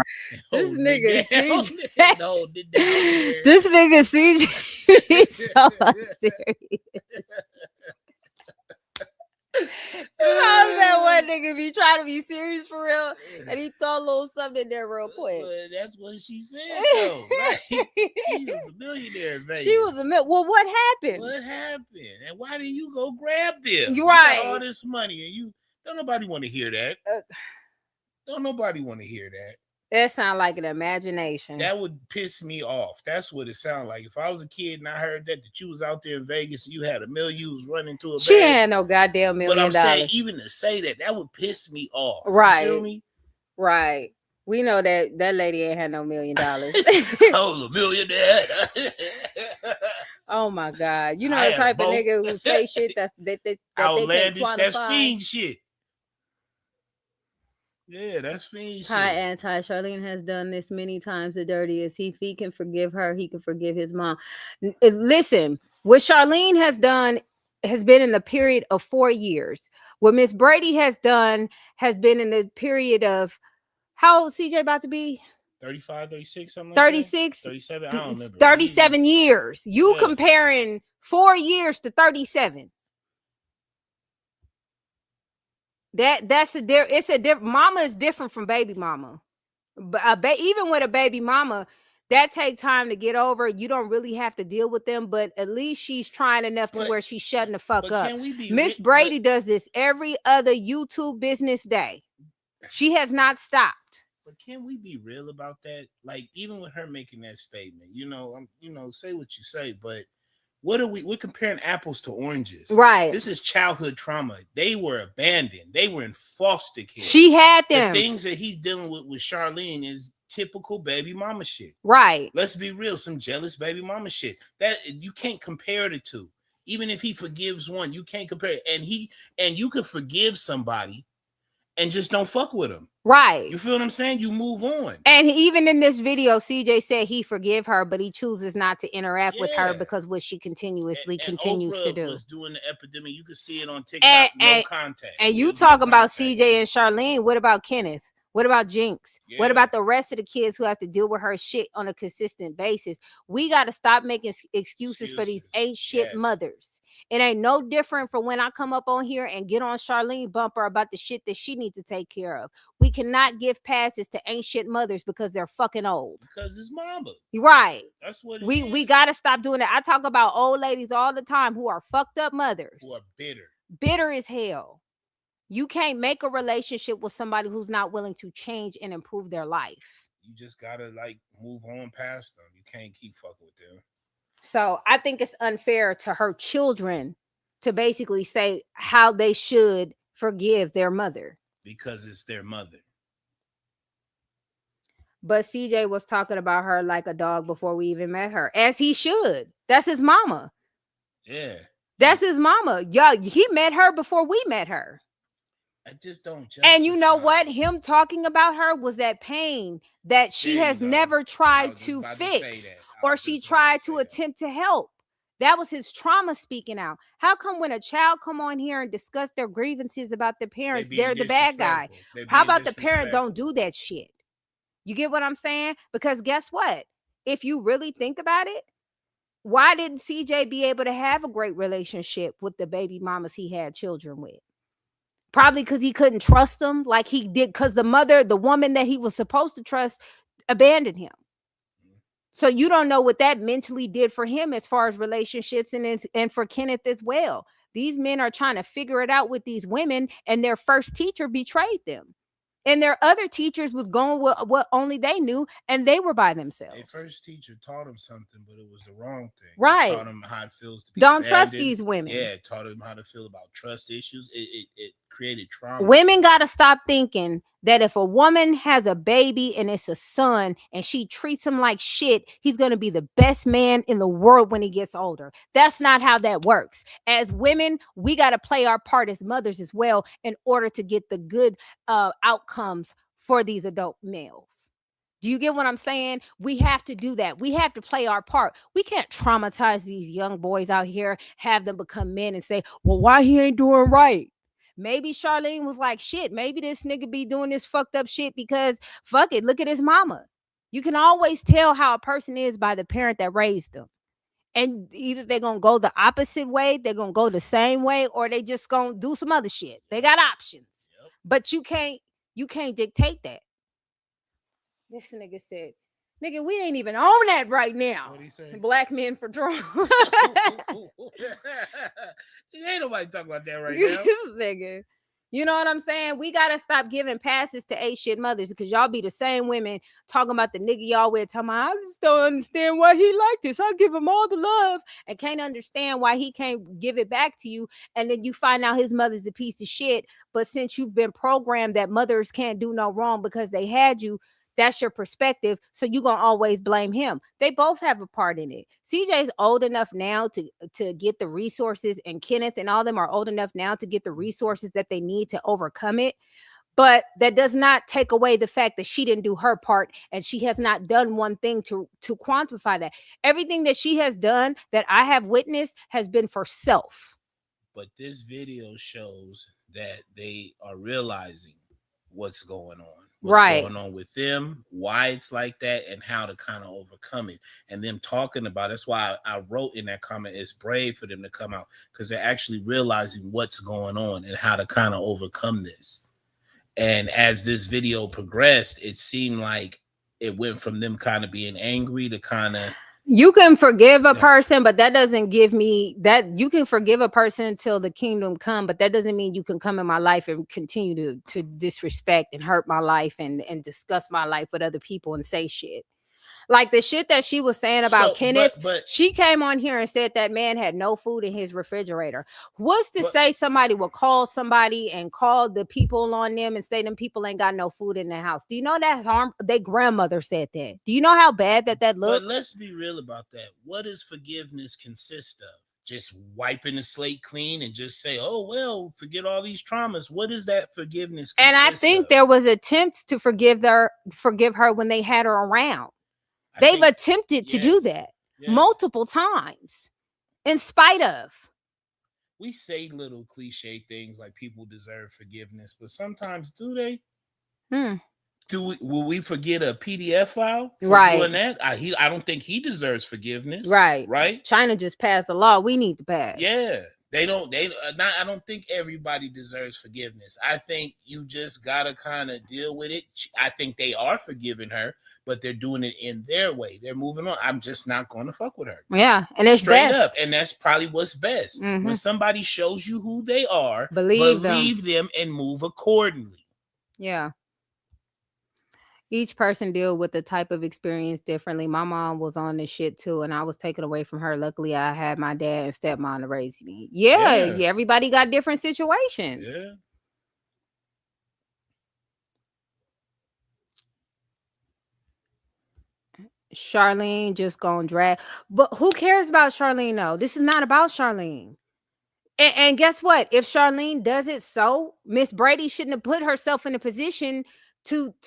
This nigga CJ. This nigga CJ. He's so serious. How's that That nigga be trying to be serious for real, and he throw a little something in there real quick. But that's what she said, though. Like, she was a millionaire in Vegas. She was well, what happened? What happened? And why didn't you go grab them? You right. Got all this money, and you don't nobody want to hear that. Don't nobody want to hear that. That sound like an imagination. That would piss me off. That's what it sounded like. If I was a kid and I heard that you was out there in Vegas and you had $1 million, you was running to a bag. She had no goddamn $1 million. But I'm saying, even to say that would piss me off. Right. You feel me? Right. We know that lady ain't had no $1 million. Oh, $1 million. Oh my God. You know the type of nigga who say shit that outlandish, they can't that's fiend shit. Yeah, that's fiend shit. Hi, Anti. Charlene has done this many times. The dirtiest. If he can forgive her, he can forgive his mom. Listen, what Charlene has done has been in the period of 4 years. What Miss Brady has done has been in the period of, how old CJ about to be? 35, 36, something like 36, that? 37, I don't remember. 37 years. You comparing 4 years to 37. Mama is different from baby mama. But even with a baby mama, that take time to get over. You don't really have to deal with them, but at least she's trying enough to where she's shutting the fuck up. Miss Brady does this every other YouTube business day. She has not stopped. But can we be real about that? Like, even with her making that statement, say what you say, but we're comparing apples to oranges. Right. This is childhood trauma. They were abandoned. They were in foster care. She had them. The things that he's dealing with Charlene is typical baby mama shit. Right. Let's be real. Some jealous baby mama shit that you can't compare the two. Even if he forgives one, you can't compare it. And you could forgive somebody and just don't fuck with them. Right. You feel what I'm saying? You move on. And even in this video, CJ said he forgive her, but he chooses not to interact with her because what she continues Oprah to do. Was doing the epidemic. You can see it on TikTok. No contact. And you talking about CJ and Charlene. What about Kenneth? What about Jinx? Yeah. What about the rest of the kids who have to deal with her shit on a consistent basis? We got to stop making excuses for these ain't shit mothers. It ain't no different from when I come up on here and get on Charlene bumper about the shit that she needs to take care of. We cannot give passes to ain't shit mothers because they're fucking old. Because it's mama. Right. That's what we got to stop doing that. I talk about old ladies all the time who are fucked up mothers. Who are bitter. Bitter as hell. You can't make a relationship with somebody who's not willing to change and improve their life. You just gotta move on past them. You can't keep fucking with them. So I think it's unfair to her children to basically say how they should forgive their mother. Because it's their mother. But CJ was talking about her like a dog before we even met her. As he should. That's his mama. Yeah. That's his mama. Y'all, he met her before we met her. I just don't justify. And you know what? Him talking about her was that pain that she has never tried to fix or she tried to attempt to help. That was his trauma speaking out. How come when a child come on here and discuss their grievances about their parents, they're the bad guy? How about the parent don't do that shit? You get what I'm saying? Because guess what? If you really think about it, why didn't CJ be able to have a great relationship with the baby mamas he had children with? Probably because he couldn't trust them like he did, because the woman that he was supposed to trust abandoned him. So you don't know what that mentally did for him as far as relationships and for Kenneth as well. These men are trying to figure it out with these women, and their first teacher betrayed them. And their other teachers was going with what only they knew, and they were by themselves. Their first teacher taught them something, but it was the wrong thing. Right. It taught them how it feels to be Don't abandoned. trust these women. Yeah, it taught them how to feel about trust issues. It created trauma. Women got to stop thinking that if a woman has a baby and it's a son and she treats him like shit, he's going to be the best man in the world when he gets older. That's not how that works. As women, we got to play our part as mothers as well in order to get the good outcomes for these adult males. Do you get what I'm saying? We have to do that. We have to play our part. We can't traumatize these young boys out here, have them become men and say, well, why he ain't doing right? Maybe Charlene was like, shit, maybe this nigga be doing this fucked up shit because fuck it, look at his mama. You can always tell how a person is by the parent that raised them. And either they're going to go the opposite way, they're going to go the same way, or they just going to do some other shit. They got options. But you can't dictate that. This nigga said, nigga, we ain't even on that right now. What'd he say? Black men for Trump. Ain't nobody talking about that right now. This nigga. You know what I'm saying? We gotta stop giving passes to ain't shit mothers, because y'all be the same women talking about the nigga y'all with, talking about, I just don't understand why he like this. I give him all the love and can't understand why he can't give it back to you. And then you find out his mother's a piece of shit. But since you've been programmed that mothers can't do no wrong because they had you, that's your perspective. So you're going to always blame him. They both have a part in it. CJ's old enough now to get the resources, and Kenneth and all them are old enough now to get the resources that they need to overcome it. But that does not take away the fact that she didn't do her part, and she has not done one thing to quantify that. Everything that she has done that I have witnessed has been for self. But this video shows that they are realizing what's going on. What's going on with them, why it's like that, and how to kind of overcome it. And them talking about it. That's why I wrote in that comment, it's brave for them to come out, because they're actually realizing what's going on and how to kind of overcome this. And as this video progressed, it seemed like it went from them kind of being angry to kind of... You can forgive a person, but that doesn't give me that. You can forgive a person until the kingdom come, but that doesn't mean you can come in my life and continue to disrespect and hurt my life and discuss my life with other people and say shit. Like the shit that she was saying about Kenneth, but she came on here and said that man had no food in his refrigerator. What's to say somebody will call somebody and call the people on them and say them people ain't got no food in their house? Do you know that harm? Their grandmother said that. Do you know how bad that looks? But let's be real about that. What does forgiveness consist of? Just wiping the slate clean and just say, oh, well, forget all these traumas. What is that forgiveness consist And I think there was attempts to forgive her when they had her around. They've attempted to do that multiple times, in spite of. We say little cliche things like people deserve forgiveness, but sometimes do they? Will we forget a PDF file for doing that? I don't think he deserves forgiveness. Right. China just passed a law we need to pass. Yeah. I don't think everybody deserves forgiveness. I think you just gotta kind of deal with it. I think they are forgiving her, but they're doing it in their way. They're moving on. I'm just not going to fuck with her. Yeah, and it's straight best. up, and that's probably what's best. When somebody shows you who they are, believe them and move accordingly. Yeah. Each person deal with the type of experience differently. My mom was on this shit too, and I was taken away from her. Luckily, I had my dad and stepmom to raise me. Yeah, everybody got different situations. Yeah. Charlene just gonna drag. But who cares about Charlene though? This is not about Charlene. And guess what? If Charlene does it, so Miss Brady shouldn't have put herself in a position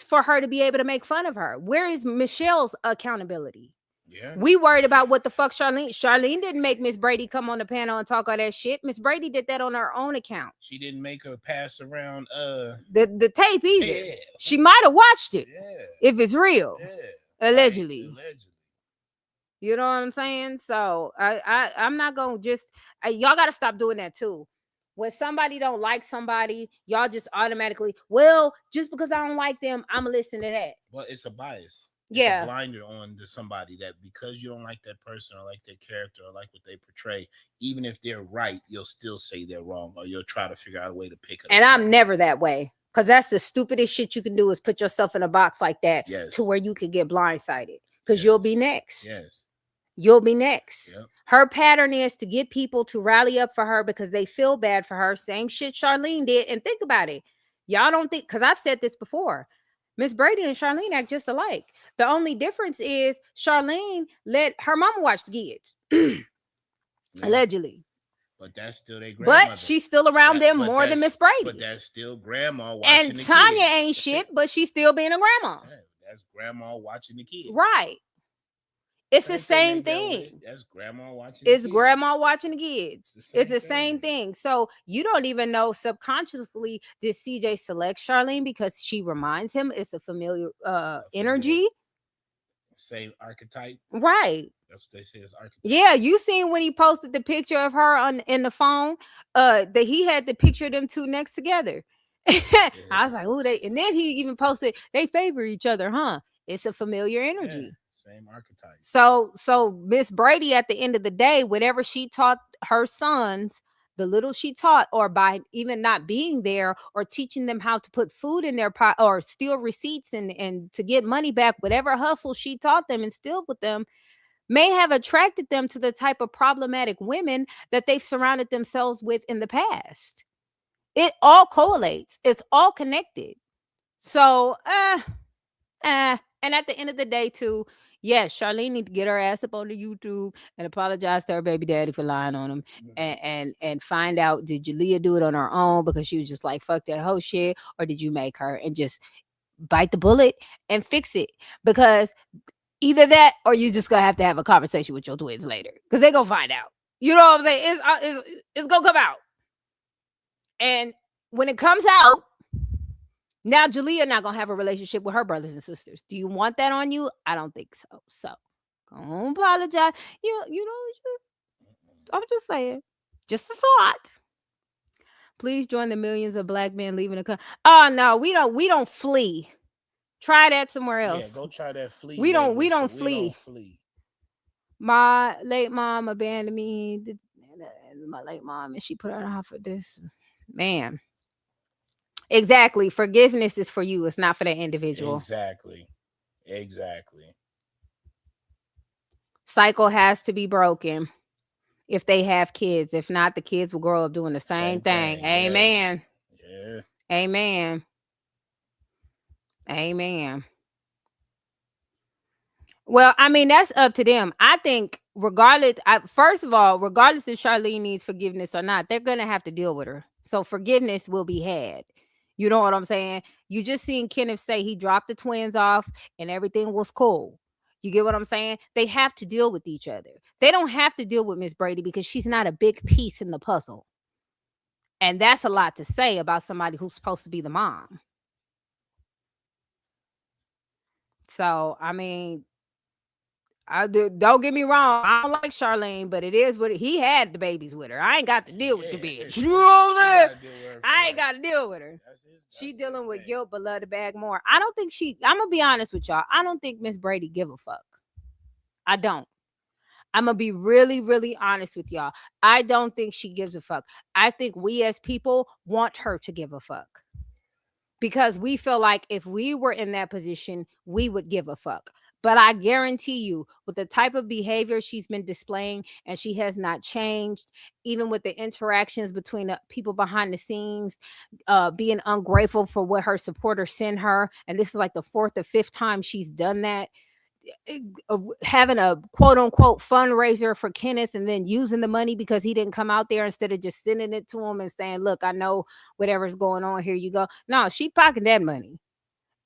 for her to be able to make fun of her. Where is Michelle's accountability? Yeah. We worried about what the fuck Charlene didn't make Miss Brady come on the panel and talk all that shit. Miss Brady did that on her own account. She didn't make her pass around the tape either. Yeah. She might have watched it. Yeah. If it's real. Yeah. Allegedly. Right. You know what I'm saying? So I'm not gonna y'all gotta stop doing that too. When somebody don't like somebody, y'all just automatically, well, just because I don't like them, I'm gonna listen to that. Well, it's a bias. It's a blinder on to somebody that because you don't like that person or like their character or like what they portray, even if they're right, you'll still say they're wrong or you'll try to figure out a way to pick it up. And I'm never that way, because that's the stupidest shit you can do is put yourself in a box like that to where you could get blindsided, because you'll be next. Yes. You'll be next. Yep. Her pattern is to get people to rally up for her because they feel bad for her. Same shit Charlene did. And think about it. Y'all don't think, because I've said this before, Miss Brady and Charlene act just alike. The only difference is Charlene let her mama watch the kids. Allegedly. But that's still their grandmother. But she's still around them more than Miss Brady. But that's still grandma watching and the Tanya kids. Ain't shit, but she's still being a grandma. Yeah, that's grandma watching the kids. Right. It's the same thing. That's grandma watching. It's grandma watching the kids. It's the same thing. So you don't even know subconsciously did CJ select Charlene because she reminds him it's a familiar energy. Same archetype. Right. That's what they say is archetype. Yeah, you seen when he posted the picture of her in the phone, that he had the picture of them two next together. I was like, oh, and then he even posted they favor each other, huh? It's a familiar energy. Same archetype. So Miss Brady, at the end of the day, whatever she taught her sons, the little she taught, or by even not being there or teaching them how to put food in their pot or steal receipts and to get money back, whatever hustle she taught them, instilled with them, may have attracted them to the type of problematic women that they've surrounded themselves with in the past. It all correlates. It's all connected. So, and at the end of the day, too, yes, Charlene need to get her ass up on the YouTube and apologize to her baby daddy for lying on him, and find out, did Jalea do it on her own because she was just like, fuck that whole shit, or did you make her? And just bite the bullet and fix it, because either that or you just gonna have to have a conversation with your twins later, because they're gonna find out. You know what I'm saying? It's gonna come out, and when it comes out, now Jalea not gonna have a relationship with her brothers and sisters. Do you want that on you? I don't think so. So don't apologize. You know, I'm just saying, just a thought. Please join the millions of black men leaving the country. Oh no, we don't flee. Try that somewhere else. Yeah, go try that flee. We don't flee. My late mom abandoned me. My late mom, and she put her out for this. Man. Exactly. Forgiveness is for you. It's not for the individual. Exactly. Cycle has to be broken if they have kids. If not, the kids will grow up doing the same thing. Amen. Yes. Yeah. Amen. Well, I mean, that's up to them. I think regardless if Charlene needs forgiveness or not, they're going to have to deal with her. So forgiveness will be had. You know what I'm saying? You just seen Kenneth say he dropped the twins off and everything was cool. You get what I'm saying? They have to deal with each other. They don't have to deal with Miss Brady because she's not a big piece in the puzzle. And that's a lot to say about somebody who's supposed to be the mom. So, I mean, don't get me wrong. I don't like Charlene, but it is what he had the babies with her. I ain't got to deal with the bitch. You know what I'm saying? I ain't got to deal with her. She dealing with guilt, but love the bag more. I don't think I'm going to be honest with y'all. I don't think Miss Brady give a fuck. I don't. I'm going to be really, really honest with y'all. I don't think she gives a fuck. I think we as people want her to give a fuck. Because we feel like if we were in that position, we would give a fuck. But I guarantee you, with the type of behavior she's been displaying, and she has not changed, even with the interactions between the people behind the scenes, being ungrateful for what her supporters send her. And this is like the 4th or 5th time she's done that. Having a quote unquote fundraiser for Kenneth and then using the money because he didn't come out there, instead of just sending it to him and saying, look, I know whatever's going on, here you go. No, she pocketed that money.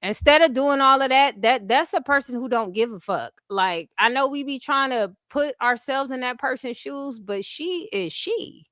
Instead of doing all of that's a person who don't give a fuck. Like, I know we be trying to put ourselves in that person's shoes, but she is she.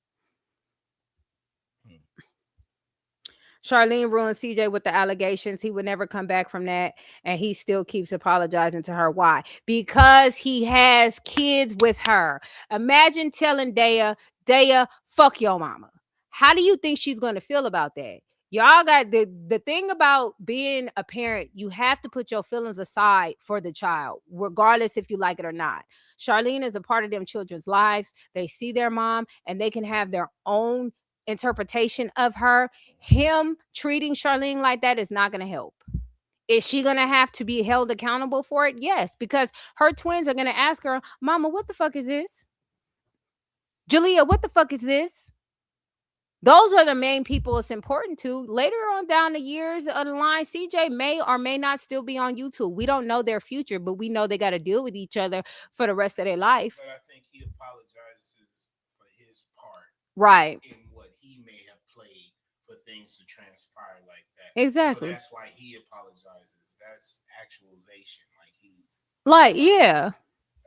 Charlene ruined CJ with the allegations. He would never come back from that. And he still keeps apologizing to her. Why? Because he has kids with her. Imagine telling Daya, fuck your mama. How do you think she's going to feel about that? Y'all got the thing about being a parent, you have to put your feelings aside for the child, regardless if you like it or not. Charlene is a part of them children's lives. They see their mom and they can have their own interpretation of her. Him treating Charlene like that is not going to help. Is she going to have to be held accountable for it? Yes, because her twins are going to ask her, Mama, what the fuck is this? Jalea, what the fuck is this? Those are the main people it's important to. Later on down the years of the line, CJ may or may not still be on YouTube. We don't know their future, but we know they got to deal with each other for the rest of their life. But I think he apologizes for his part. Right. In what he may have played for things to transpire like that. Exactly. So that's why he apologizes. That's actualization. Yeah.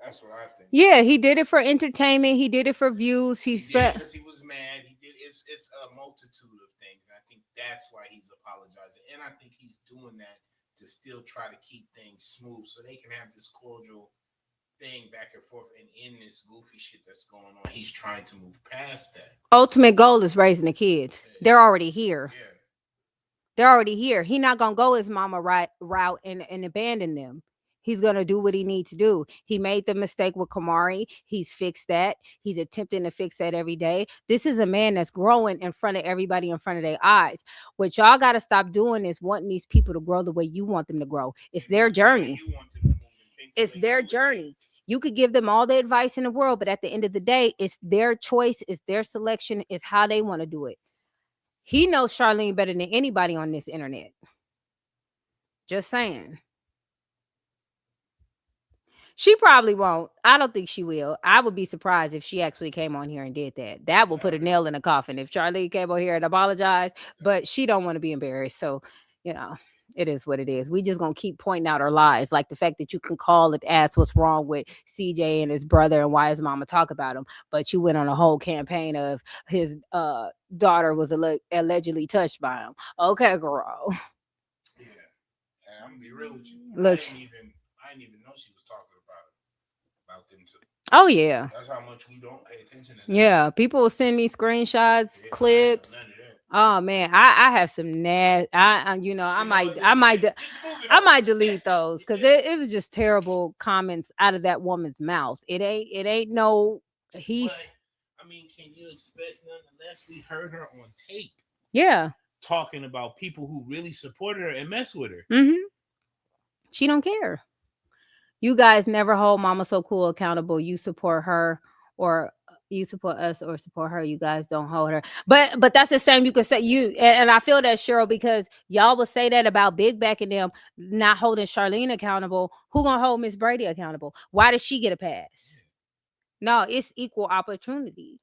That's what I think. Yeah, he did it for entertainment. He did it for views. He did it because he was mad. He did. It's a multitude of things. And I think that's why he's apologizing. And I think he's doing that to still try to keep things smooth so they can have this cordial thing back and forth. And in this goofy shit that's going on, he's trying to move past that. Ultimate goal is raising the kids. Yeah. They're already here. Yeah. They're already here. He's not gonna go his mama route and abandon them. He's gonna do what he needs to do. He made the mistake with Kamari. He's fixed that. He's attempting to fix that every day. This is a man that's growing in front of everybody, in front of their eyes. What y'all gotta stop doing is wanting these people to grow the way you want them to grow. It's their journey. It's their journey. You could give them all the advice in the world, but at the end of the day, it's their choice, it's their selection, it's how they want to do it. He knows Charlene better than anybody on this internet. Just saying. She probably won't. I don't think she will. I would be surprised if she actually came on here and did that. That will put a nail in the coffin if Charlene came on here and apologized. But she don't want to be embarrassed. So, it is what it is. We just gonna keep pointing out her lies, like the fact that you can call and ask what's wrong with CJ and his brother and why his mama talk about him, but you went on a whole campaign of his daughter was allegedly touched by him. Okay, girl. Yeah, and I'm gonna be real with you. Look, I didn't even know she was talking about them too. Oh yeah, that's how much we don't pay attention to that. Yeah, people will send me screenshots, clips. Oh man, I have some I might delete those because it was just terrible comments out of that woman's mouth. It ain't no he's. But, can you expect nonetheless? We heard her on tape. Yeah, talking about people who really supported her and mess with her. Mm-hmm. She don't care. You guys never hold Mama So Cool accountable. You support her or you support us or support her. You guys don't hold her. But that's the same you could say and I feel that, Cheryl, because y'all will say that about Big Back and them not holding Charlene accountable. Who gonna hold Miss Brady accountable? Why does she get a pass? No, it's equal opportunity.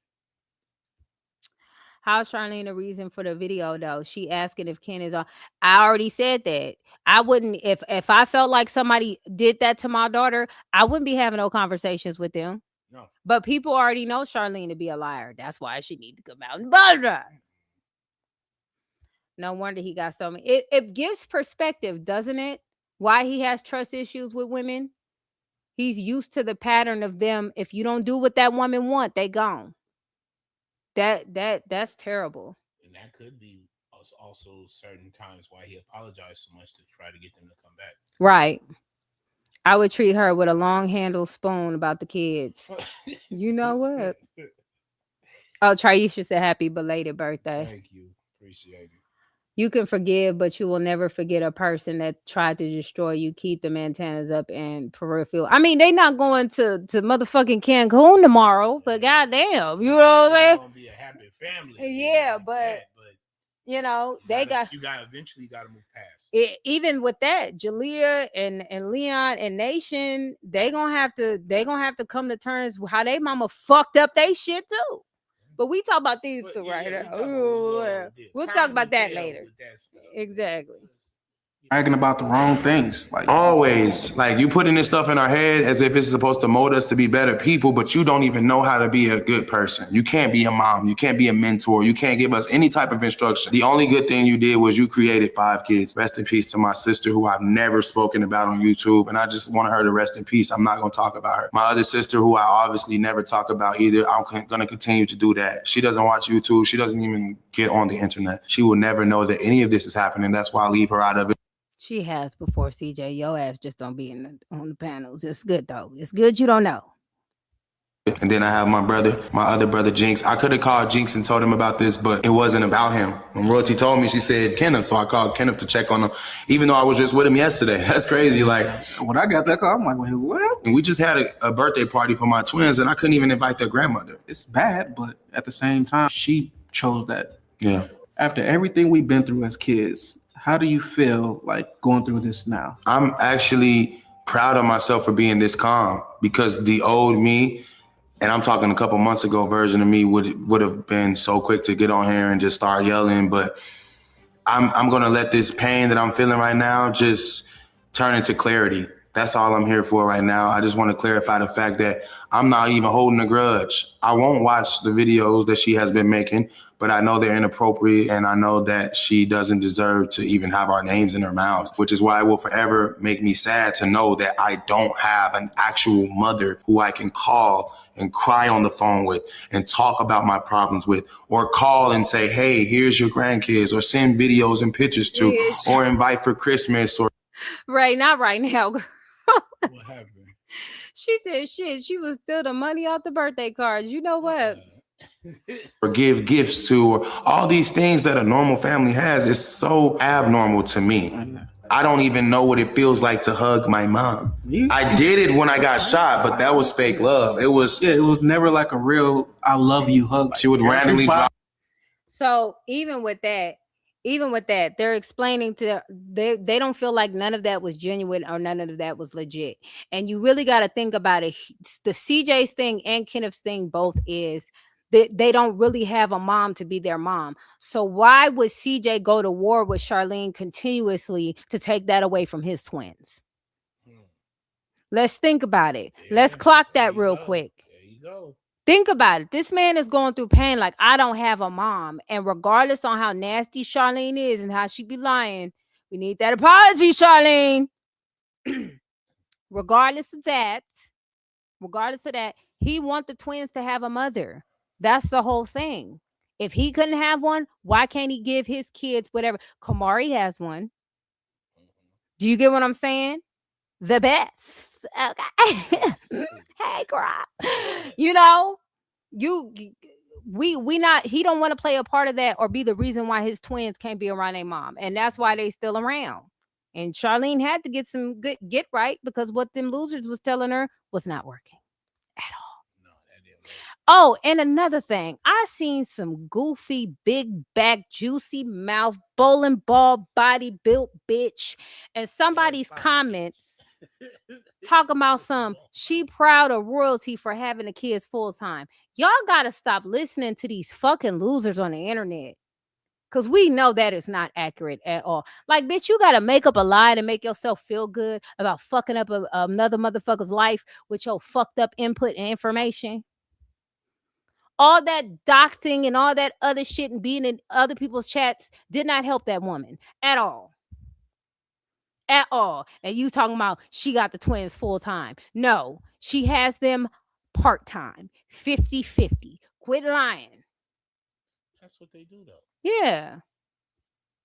How's Charlene a reason for the video though? She asking if Ken is on. I already said that. I wouldn't if I felt like somebody did that to my daughter, I wouldn't be having no conversations with them. No. But people already know Charlene to be a liar. That's why she need to come out and bother. No wonder he got so many. It gives perspective, doesn't it? Why he has trust issues with women. He's used to the pattern of them. If you don't do what that woman want, they gone. That's terrible. And that could be also certain times why he apologized so much to try to get them to come back. Right. I would treat her with a long handled spoon about the kids. You know what? Oh, Traisha said happy belated birthday. Thank you. Appreciate it. You can forgive, but you will never forget a person that tried to destroy you. Keep the antennas up and peripheral. They not going to motherfucking Cancun tomorrow, but goddamn, you know what I'm saying? Gonna be a happy family. Yeah, but you eventually gotta move past it. Even with that, Jalea and Leon and Nation, they gonna have to come to terms with how they mama fucked up they shit too. But we talk about these two right here. We'll talk about that later. Exactly. Bragging about the wrong things. Like always, like you putting this stuff in our head as if it's supposed to mold us to be better people, but you don't even know how to be a good person. You can't be a mom. You can't be a mentor. You can't give us any type of instruction. The only good thing you did was you created 5 kids. Rest in peace to my sister, who I've never spoken about on YouTube, and I just want her to rest in peace. I'm not going to talk about her. My other sister, who I obviously never talk about either, I'm going to continue to do that. She doesn't watch YouTube. She doesn't even get on the internet. She will never know that any of this is happening. That's why I leave her out of it. She has before, CJ. Your ass just don't be on the panels. It's good though. It's good you don't know. And then I have my other brother, Jinx. I could have called Jinx and told him about this, but it wasn't about him. When Royalty told me, she said Kenneth, so I called Kenneth to check on him, even though I was just with him yesterday. That's crazy. Like, when I got that call, I'm like, wait, what? And we just had a birthday party for my twins, and I couldn't even invite their grandmother. It's bad, but at the same time, she chose that. Yeah. After everything we've been through as kids, how do you feel like going through this now? I'm actually proud of myself for being this calm, because the old me, and I'm talking a couple months ago, version of me would have been so quick to get on here and just start yelling. But I'm going to let this pain that I'm feeling right now just turn into clarity. That's all I'm here for right now. I just want to clarify the fact that I'm not even holding a grudge. I won't watch the videos that she has been making, but I know they're inappropriate, and I know that she doesn't deserve to even have our names in her mouths, which is why it will forever make me sad to know that I don't have an actual mother who I can call and cry on the phone with and talk about my problems with, or call and say, hey, here's your grandkids, or send videos and pictures to, or invite for Christmas. Or Right, not right now. What happened? She said shit. She was still the money off the birthday cards. You know what? or give gifts to, or all these things that a normal family has is so abnormal to me. I don't even know what it feels like to hug my mom. I did it when I got shot, but that was fake love. It was never like a real I love you hug. She would randomly drop. So even with that, they're explaining to they don't feel like none of that was genuine or none of that was legit. And you really got to think about it. The CJ's thing and Kenneth's thing both is they don't really have a mom to be their mom. So why would CJ go to war with Charlene continuously to take that away from his twins? Let's think about it. Let's clock that real quick. There you go. Think about it. This man is going through pain like, I don't have a mom. And regardless on how nasty Charlene is and how she be lying, we need that apology, Charlene. Regardless of that, he wants the twins to have a mother. That's the whole thing. If he couldn't have one, why can't he give his kids whatever? Kamari has one. Do you get what I'm saying? The best. Okay. Hey, girl. You know, he don't want to play a part of that or be the reason why his twins can't be around their mom. And that's why they still around. And Charlene had to get right, because what them losers was telling her was not working at all. Oh, and another thing, I seen some goofy, big back, juicy mouth, bowling ball body built bitch, and somebody's comments talking about she proud of royalty for having the kids full time. Y'all gotta stop listening to these fucking losers on the internet, because we know that is not accurate at all. Like, bitch, you gotta make up a lie to make yourself feel good about fucking up another motherfucker's life with your fucked up input and information. All that doxing and all that other shit and being in other people's chats did not help that woman at all. At all. And you talking about she got the twins full time. No, she has them part time, 50-50. Quit lying. That's what they do, though. Yeah.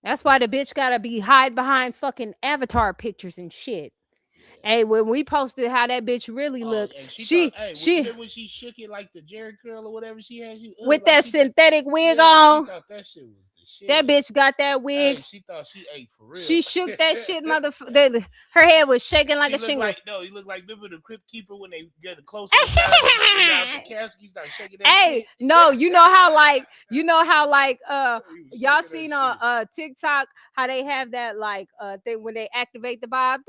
That's why the bitch gotta be hide behind fucking avatar pictures and shit. Hey, when we posted how that bitch really looked, when she shook it like the Jerry curl or whatever she had, with that synthetic wig on. She thought that shit was the shit. That bitch got that wig. Hey, she thought she ate for real. She shook that shit, motherfucker. Her head was shaking like a shingle. You look like remember the Crypt Keeper when they get a close up the casket, start shaking that shit. No, you know how y'all seen on TikTok how they have that like thing when they activate the vibe.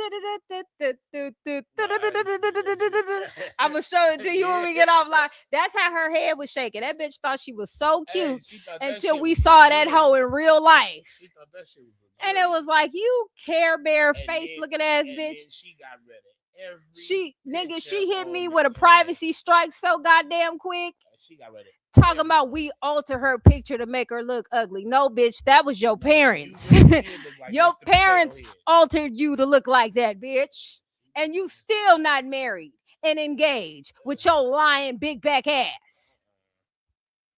I'm gonna show it to you when we get off live. That's how her head was shaking. That bitch thought she was so cute until we saw that hoe in real life. She thought that shit was and it was like, you Care Bear face looking ass bitch. She got rid of every she hit me with a privacy strike so goddamn quick. She got rid of talking about we alter her picture to make her look ugly. No, bitch, that was your parents. Your parents altered you to look like that, bitch. And you still not married and engaged with your lying big back ass.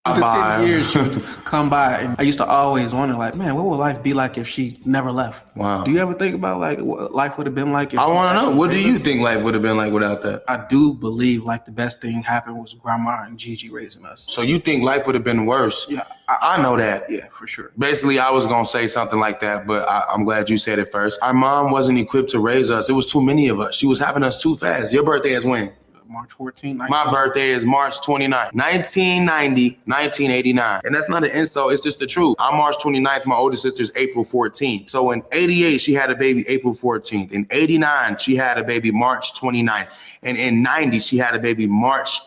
After 10 years, she would come by, and I used to always wonder, like, man, what would life be like if she never left? Wow. Do you ever think about, like, what life would have been like? If I want to know. What do you think life would have been like without that? I do believe, like, the best thing happened was Grandma and Gigi raising us. So you think life would have been worse? Yeah. I know that. Yeah, for sure. Basically, I was going to say something like that, but I'm glad you said it first. Our mom wasn't equipped to raise us. It was too many of us. She was having us too fast. Your birthday is when? March 14th. My birthday is March 29th, 1990, 1989. And that's not an insult, it's just the truth. I'm March 29th, my older sister's April 14th. So in 88, she had a baby April 14th. In 89, she had a baby March 29th. And in 90, she had a baby March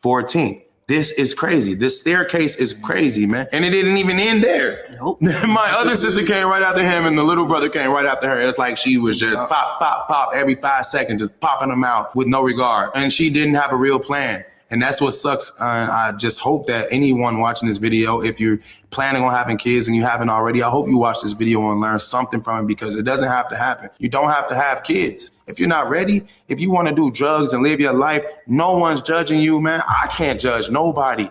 14th. This is crazy. This staircase is crazy, man. And it didn't even end there. Nope. My other sister came right after him, and the little brother came right after her. It's like she was just pop, pop, pop every 5 seconds, just popping them out with no regard. And she didn't have a real plan. And that's what sucks. I just hope that anyone watching this video, if you're planning on having kids and you haven't already, I hope you watch this video and learn something from it, because it doesn't have to happen. You don't have to have kids. If you're not ready, if you want to do drugs and live your life, no one's judging you, man. I can't judge nobody.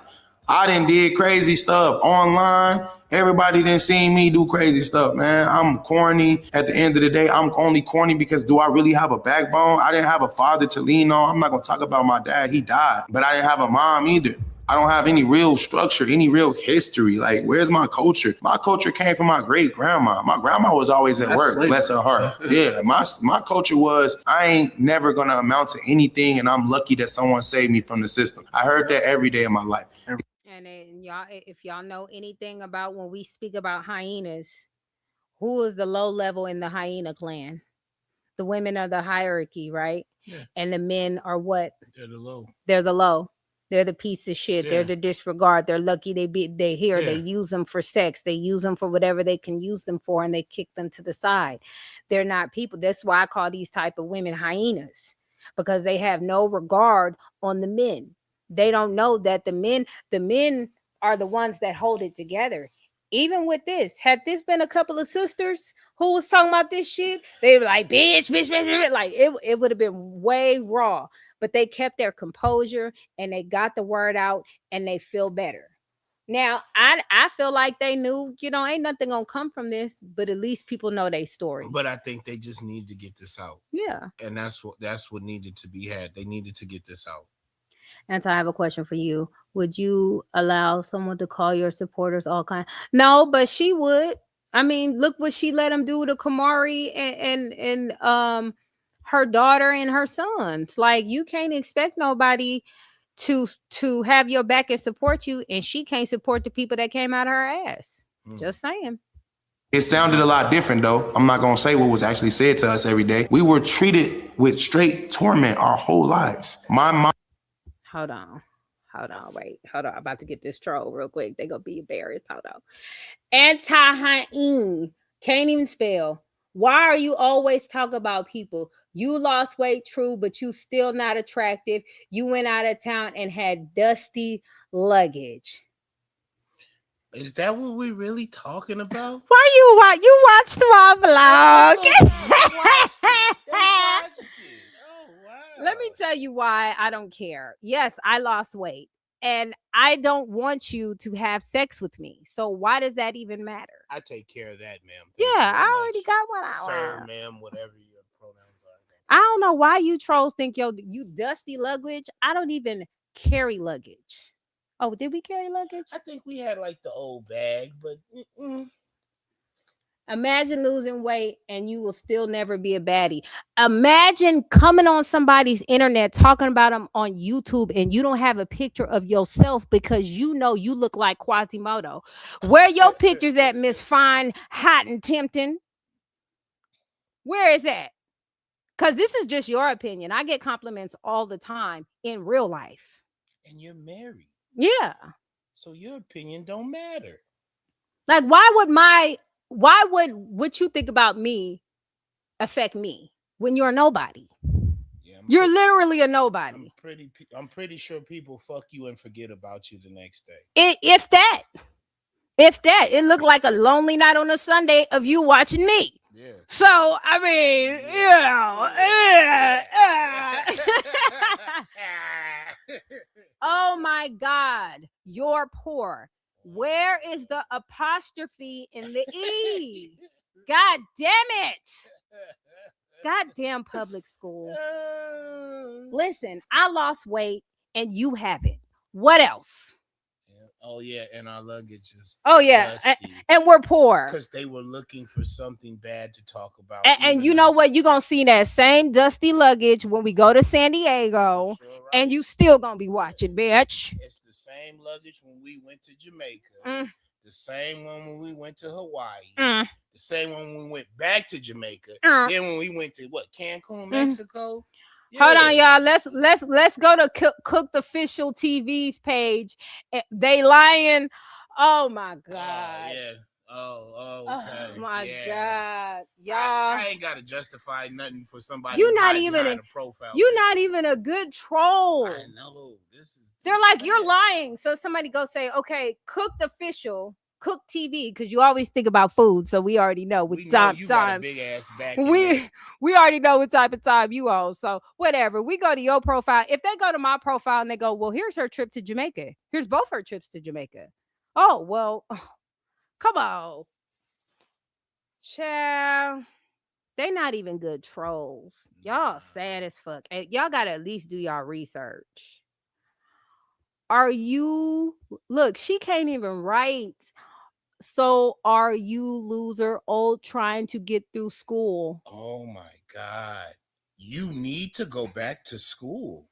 I done did crazy stuff online. Everybody done seen me do crazy stuff, man. I'm corny. At the end of the day, I'm only corny because do I really have a backbone? I didn't have a father to lean on. I'm not gonna talk about my dad. He died, but I didn't have a mom either. I don't have any real structure, any real history. Like, where's my culture? My culture came from my great grandma. My grandma was always at work, bless her heart. Yeah, my culture was, I ain't never gonna amount to anything, and I'm lucky that someone saved me from the system. I heard that every day of my life. And then y'all, if y'all know anything about when we speak about hyenas, who is the low level in the hyena clan? The women are the hierarchy, right? Yeah. And the men are what? They're the low. They're the low. They're the piece of shit. Yeah. They're the disregard. They're lucky they here. Yeah. They use them for sex. They use them for whatever they can use them for, and they kick them to the side. They're not people. That's why I call these type of women hyenas, because they have no regard on the men. They don't know that the men are the ones that hold it together. Even with this, had this been a couple of sisters who was talking about this shit, they were like, bitch, bitch, bitch, bitch. Like it would have been way raw. But they kept their composure and they got the word out and they feel better. Now, I feel like they knew, ain't nothing gonna come from this, but at least people know their story. But I think they just need to get this out. Yeah. And that's what needed to be had. They needed to get this out. And so I have a question for you. Would you allow someone to call your supporters all kind? No, but she would. I mean, look what she let him do to Kamari and her daughter and her sons. Like, you can't expect nobody to have your back and support you, and she can't support the people that came out of her ass. Just saying. It sounded a lot different, though. I'm not going to say what was actually said to us every day. We were treated with straight torment our whole lives. My mom. Hold on. Wait. Hold on. I'm about to get this troll real quick. They're going to be embarrassed. Hold on. Anti-hyene. Can't even spell. Why are you always talking about people? You lost weight, true, but you still not attractive. You went out of town and had dusty luggage. Is that what we're really talking about? Why you watched my vlog? They watched it. Oh, wow. Let me tell you why I don't care. Yes, I lost weight and I don't want you to have sex with me. So why does that even matter? I take care of that, ma'am. Yeah, I already got one. Sir, ma'am, whatever your pronouns I are. don't know why you trolls think you dusty luggage. I don't even carry luggage. Oh, did we carry luggage? I think we had like the old bag, but Imagine losing weight and you will still never be a baddie. Imagine coming on somebody's internet talking about them on YouTube and you don't have a picture of yourself because you know you look like Quasimodo. Where your pictures at, Miss Fine, Hot and Tempting? Where is that? Because this is just your opinion. I get compliments all the time in real life. And you're married. Yeah. So your opinion don't matter. Like, why would what you think about me affect me when you're nobody? Yeah, you're literally a nobody. I'm pretty sure people fuck you and forget about you the next day. If that, it looked like a lonely night on a Sunday of you watching me. Yeah. So I mean, Oh my God, you're poor. Where is the apostrophe in the E? God damn it. Goddamn public schools. Listen, I lost weight and you haven't. What else? Oh yeah, and our luggage is and we're poor because they were looking for something bad to talk about. And you know what? You're gonna see that same dusty luggage when we go to San Diego, sure, right. And you still gonna be watching, bitch. It's the same luggage when we went to Jamaica, the same one when we went to Hawaii, the same one when we went back to Jamaica. Then when we went to Cancun, Mexico. Hold on, y'all. Let's go to Cooked Official TV's page. They lying. Oh my God. Yeah. Oh, okay. Oh my yeah. God, y'all! I ain't gotta justify nothing for somebody. You're not even a profile. You're not even a good troll. I know They're like, you're lying. So somebody go say, okay, Cooked Official, Cook TV, because you always think about food. So we already know what time. Got a big ass back. We already know what type of time you own. So whatever. We go to your profile. If they go to my profile and they go, well, here's her trip to Jamaica. Here's both her trips to Jamaica. Oh well, come on. Child, they not even good trolls. Y'all sad as fuck. Y'all gotta at least do y'all research. Are you look? She can't even write. So are you loser old trying to get through school? Oh my God! You need to go back to school.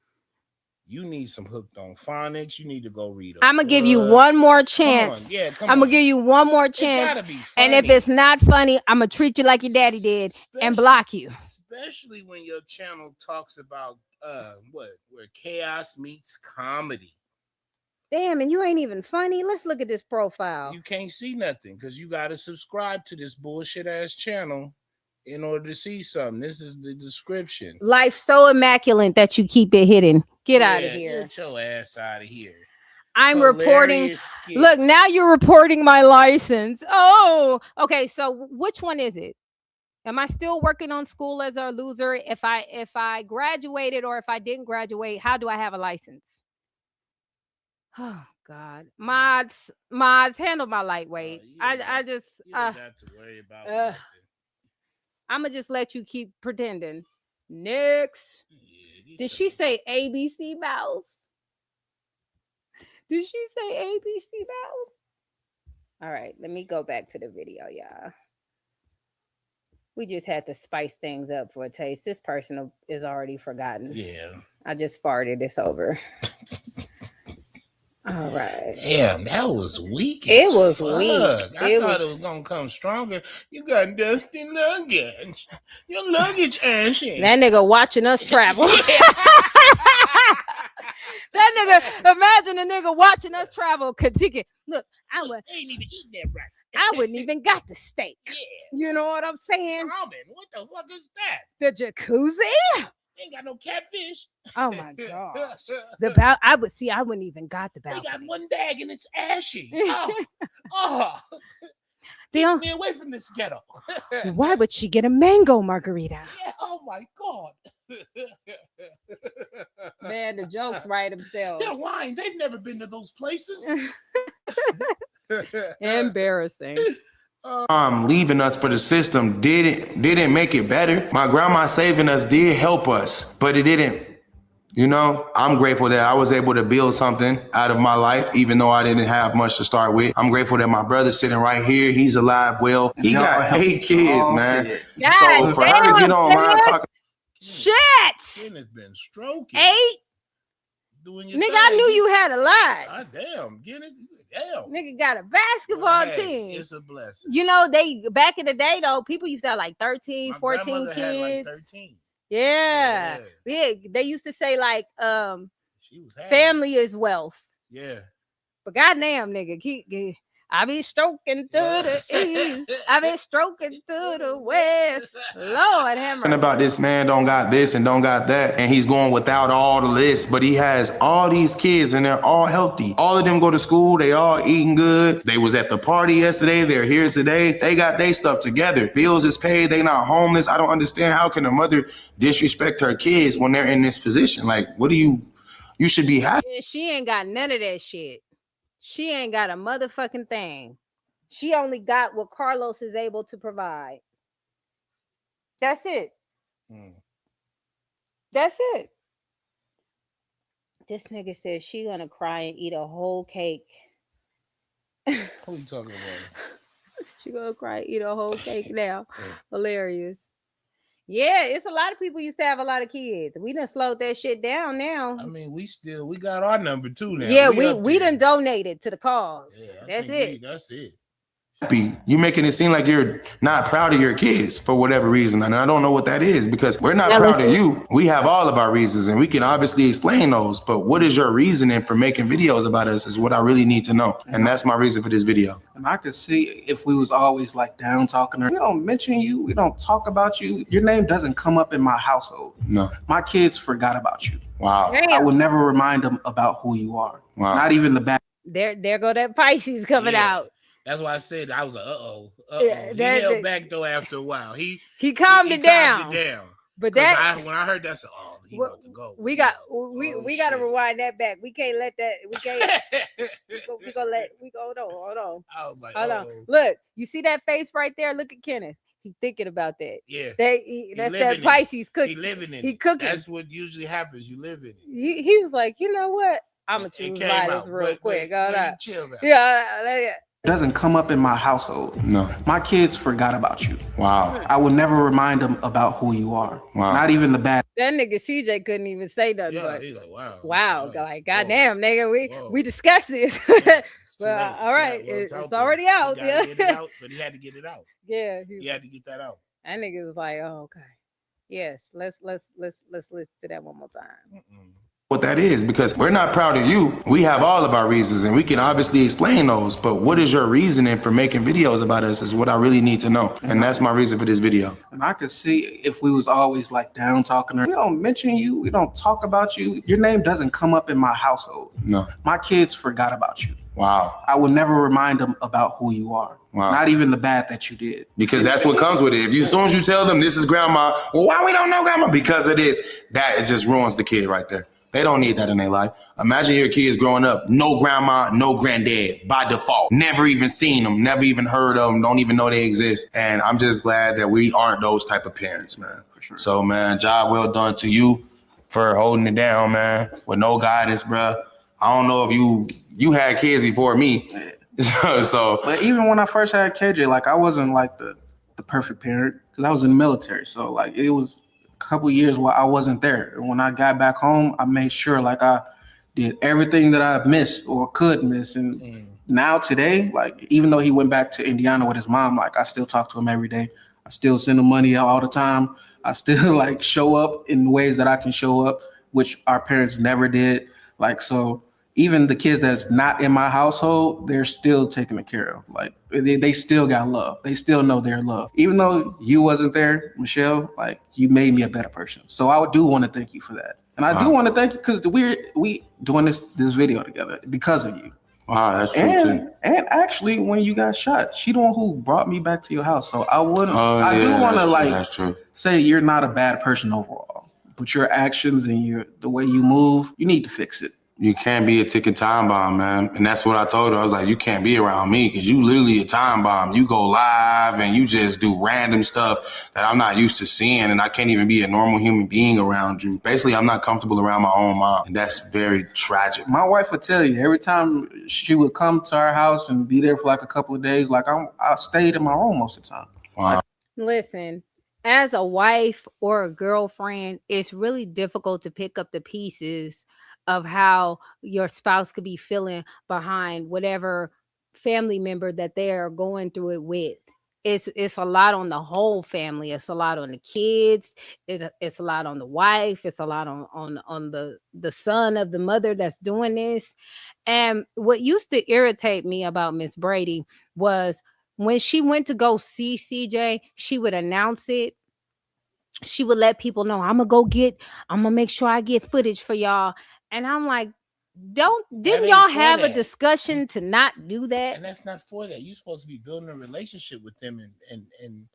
You need some hooked on phonics. You need to go read. I'm gonna give you one more chance. Come on. I'm gonna give you one more chance. It gotta be funny. And if it's not funny, I'm gonna treat you like your daddy did and block you. Especially when your channel talks about where chaos meets comedy. Damn, and you ain't even funny. Let's look at this profile. You can't see nothing because you gotta subscribe to this bullshit ass channel in order to see something. This is the description. Life so immaculate that you keep it hidden. Get out of here. Get your ass out of here. I'm Hilarious reporting. skits. Look, now you're reporting my license. Oh, okay. So which one is it? Am I still working on school as a loser? If I graduated or if I didn't graduate, how do I have a license? Oh God, mods, handle my lightweight. I just you don't have to worry about nothing. I'm gonna just let you keep pretending. Next. Did she say ABC Mouse? Did she say ABC Mouse? All right, let me go back to the video, y'all. We just had to spice things up for a taste. This person is already forgotten. Yeah. I just farted. It's over. All right. Damn, that was weak. It was weak. I thought it was gonna come stronger. You got dusty luggage. Your luggage ashy. That nigga watching us travel. That nigga, imagine a nigga watching us travel. Ticket. Look, I ain't even eating that right. I wouldn't even got the steak. Yeah. You know what I'm saying? Salmon. What the fuck is that? The jacuzzi? Ain't got no catfish. Oh my gosh. I wouldn't even got the balcony. They got one bag and it's ashy. Get me away from this ghetto. Why would she get a mango margarita? Yeah, oh my God. Man, the jokes write themselves. They're lying. They've never been to those places. Embarrassing. Leaving us for the system didn't make it better. My grandma saving us did help us, but it didn't. You know, I'm grateful that I was able to build something out of my life, even though I didn't have much to start with. I'm grateful that my brother's sitting right here. He's alive. Well, he got 8 kids, man. God, so for her to get on line talking. Shit. Has been stroking. 8. Doing your Nigga, I knew you had a lot. God damn, get it? Damn. Nigga got a basketball team. It's a blessing. You know, they back in the day though, people used to have like 13, 14 kids. Had like 13. Yeah. They used to say like family is wealth. Yeah. But goddamn, nigga, I be stroking through the east. I be stroking through the west. Lord have mercy. About this man don't got this and don't got that, and he's going without all the list, but he has all these kids and they're all healthy. All of them go to school. They all eating good. They was at the party yesterday. They're here today. They got their stuff together. Bills is paid. They not homeless. I don't understand how can a mother disrespect her kids when they're in this position? Like, what do you should be happy. She ain't got none of that shit. She ain't got a motherfucking thing. She only got what Carlos is able to provide. That's it. That's it. This nigga says she gonna cry and eat a whole cake. What are you talking about? She gonna cry and eat a whole cake now. Hilarious. Yeah, it's a lot of people used to have a lot of kids. We done slowed that shit down now. I mean, we got our number too now. Yeah, we done donated to the cause. Yeah, that's it. That's it. You making it seem like you're not proud of your kids for whatever reason. And I don't know what that is because we're not proud of you. We have all of our reasons and we can obviously explain those. But what is your reasoning for making videos about us is what I really need to know. And that's my reason for this video. And I could see if we was always like down talking, we don't mention you, we don't talk about you. Your name doesn't come up in my household. No. My kids forgot about you. Wow. Damn. I will never remind them about who you are. Wow. Not even the bad. There go that Pisces coming out. That's why I said I was like, Yeah, he held back though after a while. He calmed it down. But when I heard that, I said, oh, he about to go. We got to rewind that back. We can't let that. We can't. Hold on. I was like, hold on. Look, you see that face right there? Look at Kenneth. He thinking about that. Yeah. That's that Pisces cooking. He living in He it. cooking. That's what usually happens. You live in it. He was like, you know what? I'm gonna choose violence real quick. Hold on. Yeah. Doesn't come up in my household. No. My kids forgot about you. Wow. I will never remind them about who you are. Wow. Not even the bad. That nigga CJ couldn't even say nothing. Yeah, but he's like, wow. Like, goddamn, nigga, we discussed this. Well, all right, it's already out. Yeah. Get it out, but he had to get it out. Yeah, he had to get that out. That nigga was like, oh, okay. Yes, let's listen to that one more time. What that is because we're not proud of you. We have all of our reasons and we can obviously explain those. But what is your reasoning for making videos about us is what I really need to know. And that's my reason for this video. And I could see if we was always like down talking, we don't mention you, we don't talk about you. Your name doesn't come up in my household. No. My kids forgot about you. Wow. I will never remind them about who you are. Wow. Not even the bad that you did. Because that's what comes with it. If you, as soon as you tell them this is grandma, well, why we don't know grandma? Because of this, that it just ruins the kid right there. They don't need that in their life. Imagine your kids growing up, no grandma, no granddad by default. Never even seen them, never even heard of them, don't even know they exist. And I'm just glad that we aren't those type of parents, man. For sure. So, man, job well done to you for holding it down, man, with no guidance, bro. I don't know if you had kids before me. So, but even when I first had KJ, like I wasn't like the perfect parent because I was in the military. So like it was couple years where I wasn't there. And when I got back home, I made sure like I did everything that I missed or could miss. And now today, like even though he went back to Indiana with his mom, like I still talk to him every day. I still send him money all the time. I still like show up in ways that I can show up, which our parents never did. Like, so even the kids that's not in my household, they're still taken care of. Like they still got love. They still know they're loved. Even though you wasn't there, Michelle, like you made me a better person. So I do want to thank you for that. And I do want to thank you because we doing this video together because of you. Wow, that's true too. And actually, when you got shot, she the one who brought me back to your house. So I wouldn't. I do want to like true. Say you're not a bad person overall, but your actions and the way you move, you need to fix it. You can't be a ticking time bomb, man. And that's what I told her. I was like, you can't be around me because you literally a time bomb. You go live and you just do random stuff that I'm not used to seeing. And I can't even be a normal human being around you. Basically, I'm not comfortable around my own mom. And that's very tragic. My wife would tell you every time she would come to our house and be there for like a couple of days, like I stayed in my room most of the time. Wow. Listen, as a wife or a girlfriend, it's really difficult to pick up the pieces of how your spouse could be feeling behind whatever family member that they are going through it with. It's a lot on the whole family. It's a lot on the kids. It's a lot on the wife. It's a lot on the son of the mother that's doing this. And what used to irritate me about Miss Brady was when she went to go see CJ, she would announce it. She would let people know, I'm gonna make sure I get footage for y'all. And I'm like, didn't y'all have a discussion to not do that? And that's not for that. You're supposed to be building a relationship with them and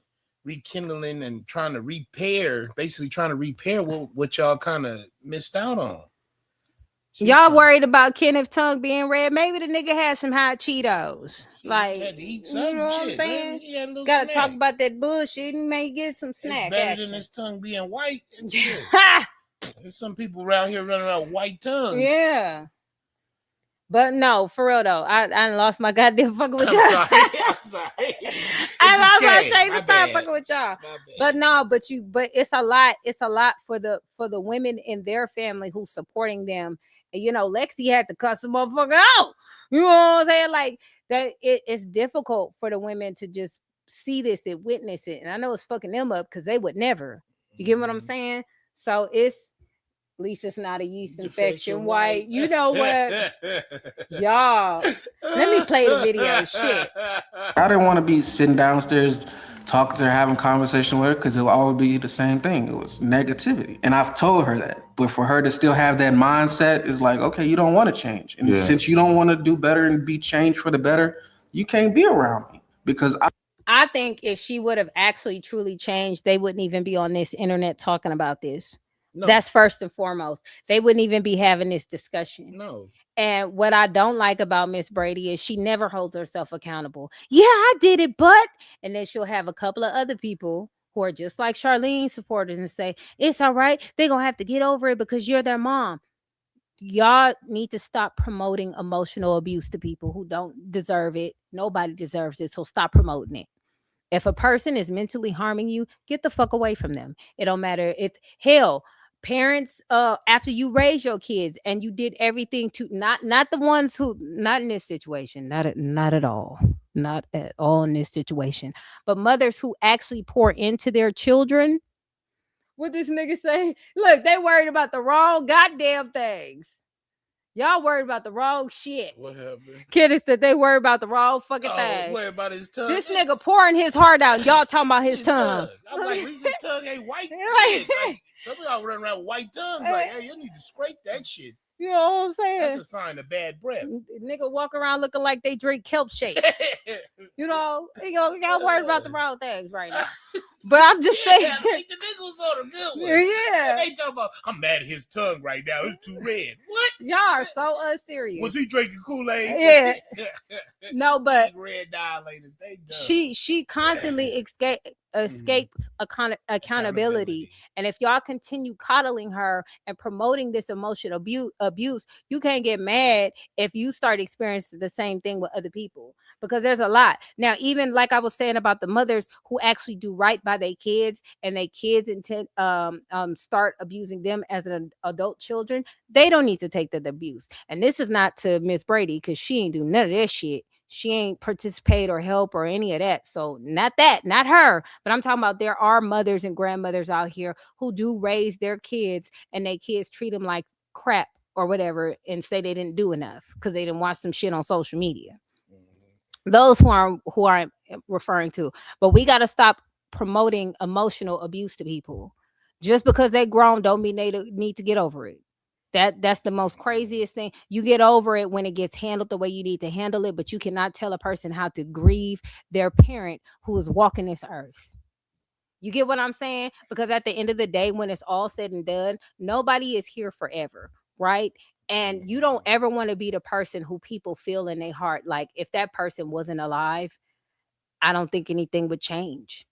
rekindling and trying to repair what y'all kind of missed out on. Y'all worried about Kenneth tongue being red? Maybe the nigga had some hot Cheetos. Like, had to eat you know what I'm saying? Gotta talk about that bullshit and may get some snack. It's better than his tongue being white and shit. There's some people around here running around white tongues. Yeah. But no, for real though, I lost my goddamn fucking with y'all. I'm sorry. I lost my train of thought fucking with y'all. But it's a lot for the women in their family who's supporting them. And you know, Lexi had to cuss the motherfucker out. You know what I'm saying? Like that, it's difficult for the women to just see this and witness it. And I know it's fucking them up because they would never. You get what I'm saying? So it's at least it's not a yeast infection. White, you know what? Y'all, let me play the video. Shit. I didn't want to be sitting downstairs talking to her, having conversation with her, because it would always be the same thing. It was negativity. And I've told her that. But for her to still have that mindset is like, okay, you don't want to change. And since you don't want to do better and be changed for the better, you can't be around me. Because I think if she would have actually truly changed, they wouldn't even be on this internet talking about this. No. That's first and foremost. They wouldn't even be having this discussion. No. And what I don't like about Miss Brady is she never holds herself accountable. Yeah, I did it, but, and then she'll have a couple of other people who are just like Charlene supporters and say, it's all right. They're going to have to get over it because you're their mom. Y'all need to stop promoting emotional abuse to people who don't deserve it. Nobody deserves it. So stop promoting it. If a person is mentally harming you, get the fuck away from them. It don't matter. It's hell. Parents, after you raise your kids and you did everything to not the ones who not in this situation, not at all in this situation, but mothers who actually pour into their children. What this nigga say? Look, they worried about the wrong goddamn things. Y'all worried about the wrong shit. What happened? Kenneth said they worried about the wrong fucking thing. Worried about his tongue. This nigga pouring his heart out. Y'all talking about his tongue. I'm like, at least his tongue ain't white. Shit. Like, some of y'all running around with white tongues. Like, hey, you need to scrape that shit. You know what I'm saying? That's a sign of bad breath. Nigga walk around looking like they drink kelp shakes. You know, y'all worried about the wrong things right now. But I'm just saying. I think the nigga was on a good one. Yeah. And they talking about, I'm mad at his tongue right now. It's too red. What? Y'all are so unserious. Was he drinking Kool-Aid? Yeah. No, but red dilators. They dumb. She constantly escapes accountability. And if y'all continue coddling her and promoting this emotional abuse, you can't get mad if you start experiencing the same thing with other people, because there's a lot. Now, even like I was saying about the mothers who actually do right by their kids and their kids start abusing them as an adult children, they don't need to take that abuse. And this is not to Miss Brady, because she ain't do none of that shit. She ain't participate or help or any of that. So not her, but I'm talking about there are mothers and grandmothers out here who do raise their kids and their kids treat them like crap or whatever and say they didn't do enough because they didn't watch some shit on social media. Those who are referring to. But we got to stop promoting emotional abuse to people. Just because they grown don't mean they need to get over it. That's the most craziest thing. You get over it when it gets handled the way you need to handle it, but you cannot tell a person how to grieve their parent who is walking this earth. You get what I'm saying? Because at the end of the day, when it's all said and done, nobody is here forever, right? And you don't ever want to be the person who people feel in their heart like, if that person wasn't alive, I don't think anything would change.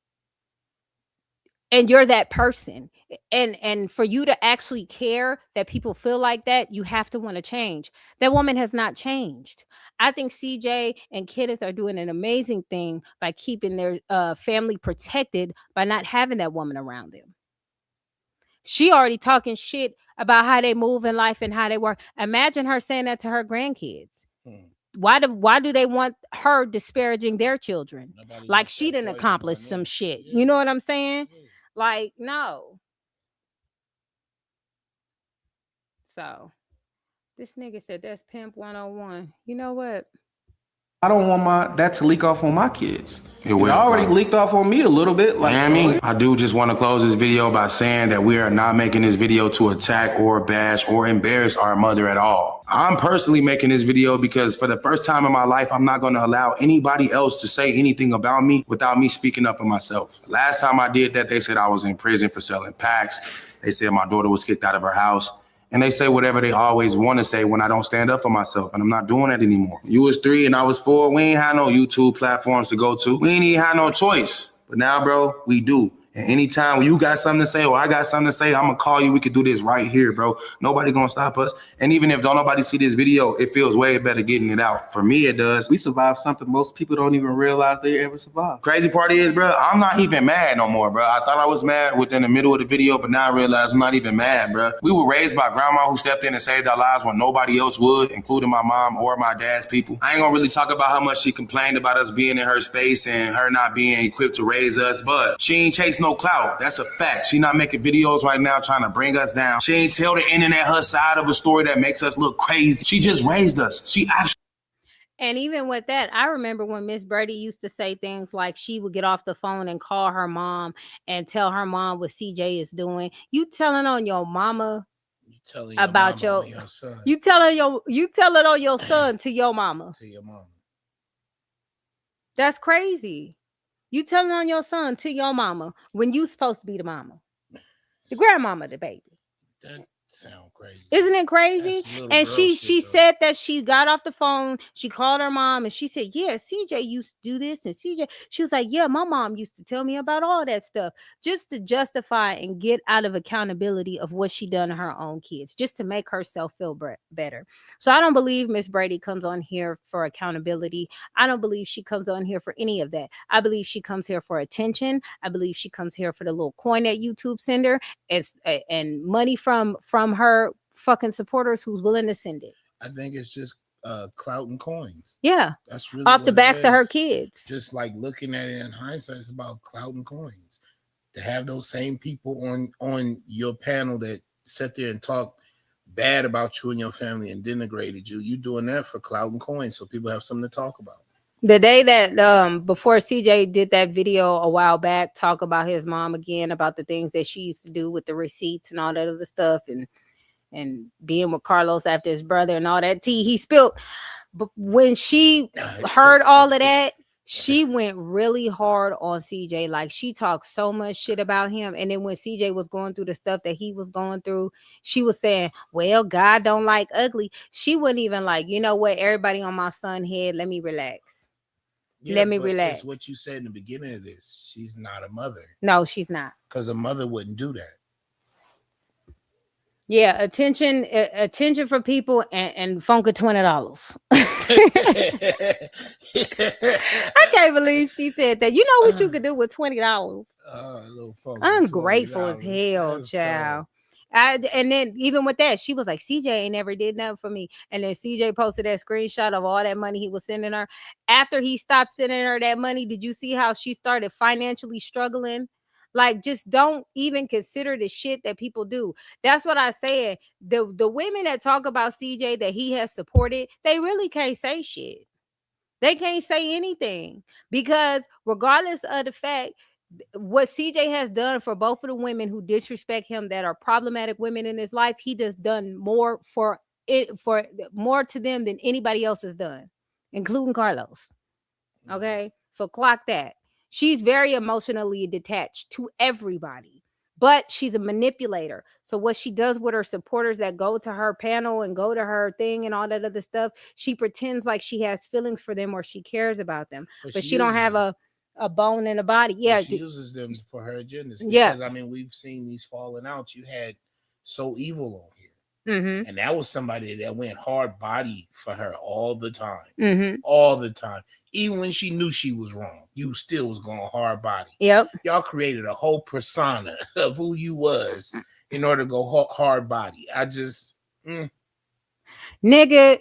And you're that person. And for you to actually care that people feel like that, you have to want to change. That woman has not changed. I think CJ and Kenneth are doing an amazing thing by keeping their family protected by not having that woman around them. She already talking shit about how they move in life and how they work. Imagine her saying that to her grandkids. Why do they want her disparaging their children? Like she didn't accomplish some shit. Yeah. You know what I'm saying? Yeah. Like, no. So this nigga said that's Pimp 101. You know what? I don't want that to leak off on my kids. It already leaked off on me a little bit. Like, I do just want to close this video by saying that we are not making this video to attack or bash or embarrass our mother at all. I'm personally making this video because for the first time in my life, I'm not going to allow anybody else to say anything about me without me speaking up for myself. Last time I did that, they said I was in prison for selling packs. They said my daughter was kicked out of her house. And they say whatever they always want to say when I don't stand up for myself. And I'm not doing that anymore. You was 3 and I was 4. We ain't had no YouTube platforms to go to. We ain't even had no choice. But now, bro, we do. And anytime when you got something to say or I got something to say, I'm gonna call you. We could do this right here, bro. Nobody gonna stop us. And even if don't nobody see this video, it feels way better getting it out. For me, it does. We survived something most people don't even realize they ever survived. Crazy part is, bro, I'm not even mad no more, bro. I thought I was mad within the middle of the video, but now I realize I'm not even mad, bro. We were raised by grandma who stepped in and saved our lives when nobody else would, including my mom or my dad's people. I ain't gonna really talk about how much she complained about us being in her space and her not being equipped to raise us, but she ain't chase no clout. That's a fact. She not making videos right now trying to bring us down. She ain't tell the internet her side of a story that makes us look crazy. She just raised us. She actually. And even with that, I remember when Miss Brady used to say things like she would get off the phone and call her mom and tell her mom what CJ is doing. You telling on your mama about your son. You telling on your son to your mama. To your mama. That's crazy. You telling on your son to your mama when you supposed to be the mama. The grandmama, the baby. That sound crazy. Isn't it crazy? And she said that she got off the phone. She called her mom and she said, yeah, CJ used to do this. And CJ, she was like, yeah, my mom used to tell me about all that stuff, just to justify and get out of accountability of what she done to her own kids, just to make herself feel better. So I don't believe Miss Brady comes on here for accountability. I don't believe she comes on here for any of that. I believe she comes here for attention. I believe she comes here for the little coin that YouTube send her and money from her fucking supporters who's willing to send it. I think it's just clout and coins. Yeah. That's really off the backs of her kids. Just like looking at it in hindsight, it's about clout and coins. To have those same people on your panel that sit there and talk bad about you and your family and denigrated you, you doing that for clout and coins so people have something to talk about. The day that before CJ did that video a while back, talk about his mom again, about the things that she used to do with the receipts and all that other stuff, and being with Carlos after his brother and all that tea he spilled. But when she heard all of that, she went really hard on CJ. Like, she talked so much shit about him. And then when CJ was going through the stuff that he was going through, she was saying, well, God don't like ugly. She wasn't even like, you know what, everybody on my son's head, let me relax. Yeah, let me relax. It's what you said in the beginning of this. She's not a mother. No, she's not. Because a mother wouldn't do that. Yeah, attention for people and funk of $20. I can't believe she said that. You know what you could do with $20? Ungrateful as hell, child. And then even with that, she was like, CJ ain't never did nothing for me. And then CJ posted that screenshot of all that money he was sending her. After he stopped sending her that money, did you see how she started financially struggling? Like, just don't even consider the shit that people do. That's what I said. The women that talk about CJ that he has supported, they really can't say shit. They can't say anything, because regardless of the fact what CJ has done for both of the women who disrespect him, that are problematic women in his life, he just done more for more to them than anybody else has done, including Carlos. Okay, so clock that. She's very emotionally detached to everybody, but she's a manipulator. So what she does with her supporters that go to her panel and go to her thing and all that other stuff, she pretends like she has feelings for them or she cares about them, but she don't have a bone in the body. Yeah, she uses them for her agendas. Because, yeah, I mean, we've seen these falling out. You had So Evil on here, and that was somebody that went hard body for her all the time, all the time. Even when she knew she was wrong, you still was going hard body. Yep. Y'all created a whole persona of who you was in order to go hard body. I just, nigga.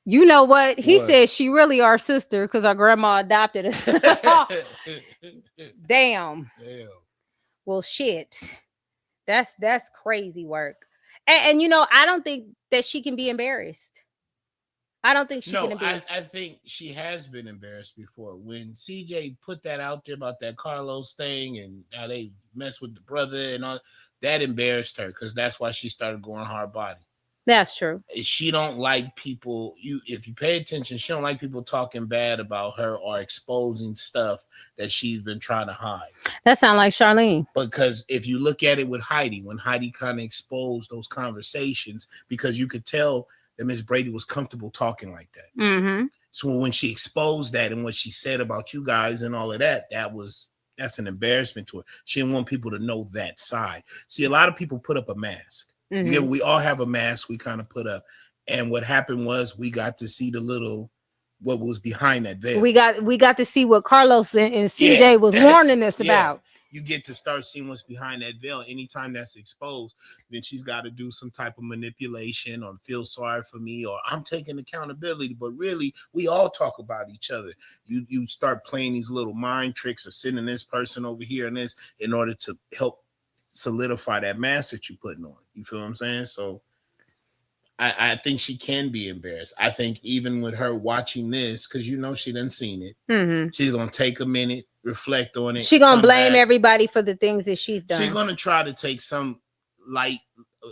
You know what? He said she really our sister because our grandma adopted us. Damn. Well, shit. That's crazy work. And you know, I don't think that she can be embarrassed. I don't think she can be. I think she has been embarrassed before. When CJ put that out there about that Carlos thing and how they messed with the brother and all, that embarrassed her, because that's why she started going hard body. That's true. She don't like people. If you pay attention, she don't like people talking bad about her or exposing stuff that she's been trying to hide. That sounds like Charlene. Because if you look at it with Heidi, when Heidi kind of exposed those conversations, because you could tell that Miss Brady was comfortable talking like that. So when she exposed that and what she said about you guys and all of that, that was That's an embarrassment to her. She didn't want people to know that side. See, a lot of people put up a mask. Mhm. We all have a mask we kind of put up. And what happened was we got to see what was behind that veil. We got to see what Carlos and CJ was warning us about. You get to start seeing what's behind that veil. Anytime that's exposed, then she's got to do some type of manipulation or feel sorry for me or I'm taking accountability. But really, we all talk about each other. You start playing these little mind tricks of sending this person over here and this in order to help solidify that mask that you're putting on. You feel what I'm saying? So I think she can be embarrassed. I think even with her watching this, because she done seen it, she's going to take a minute, reflect on it. She's going to blame everybody for the things that she's done. She's going to try to take some light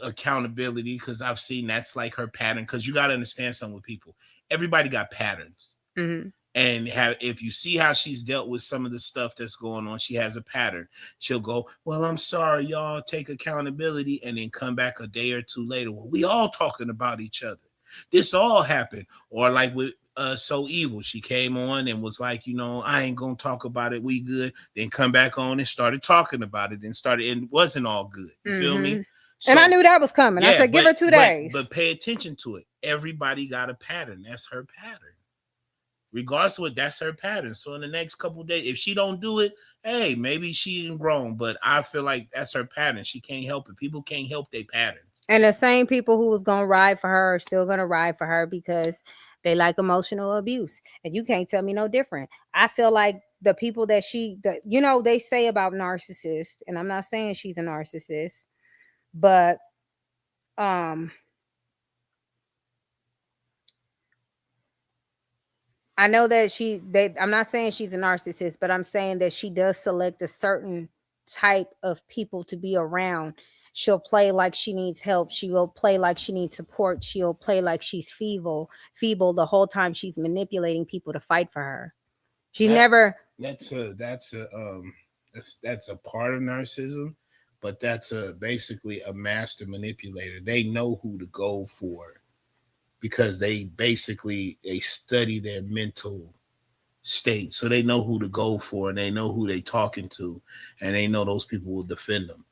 accountability because I've seen that's like her pattern. Because you got to understand something with people. Everybody got patterns. Mm-hmm. And if you see how she's dealt with some of the stuff that's going on, she has a pattern. She'll go, well, I'm sorry, y'all, take accountability, and then come back a day or two later. Well, we all talking about each other. This all happened. Or like with So Evil, she came on and was like, I ain't going to talk about it. We good. Then come back on and started talking about it and it wasn't all good. You feel me? So, and I knew that was coming. I said, give her 2 days. But pay attention to it. Everybody got a pattern. That's her pattern. Regardless of what, that's her pattern. So in the next couple of days, if she don't do it, hey, maybe she ain't grown. But I feel like that's her pattern. She can't help it. People can't help their patterns. And the same people who was gonna ride for her are still gonna ride for her because they like emotional abuse. And you can't tell me no different. I feel like the people that they say about narcissists, and I'm not saying she's a narcissist, but I know that I'm not saying she's a narcissist, but I'm saying that she does select a certain type of people to be around. She'll play like she needs help. She will play like she needs support. She'll play like she's feeble the whole time she's manipulating people to fight for her. She's never. That's a part of narcissism, but that's basically a master manipulator. They know who to go for. Because they study their mental state. So they know who to go for and they know who they're talking to and they know those people will defend them.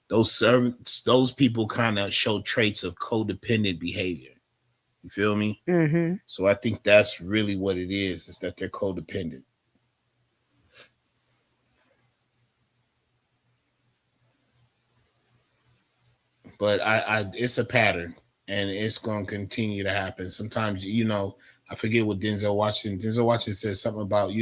Those people kind of show traits of codependent behavior. You feel me? Mm-hmm. So I think that's really what it is that they're codependent. But it's a pattern. And it's going to continue to happen. Sometimes, I forget what Denzel Washington says something about,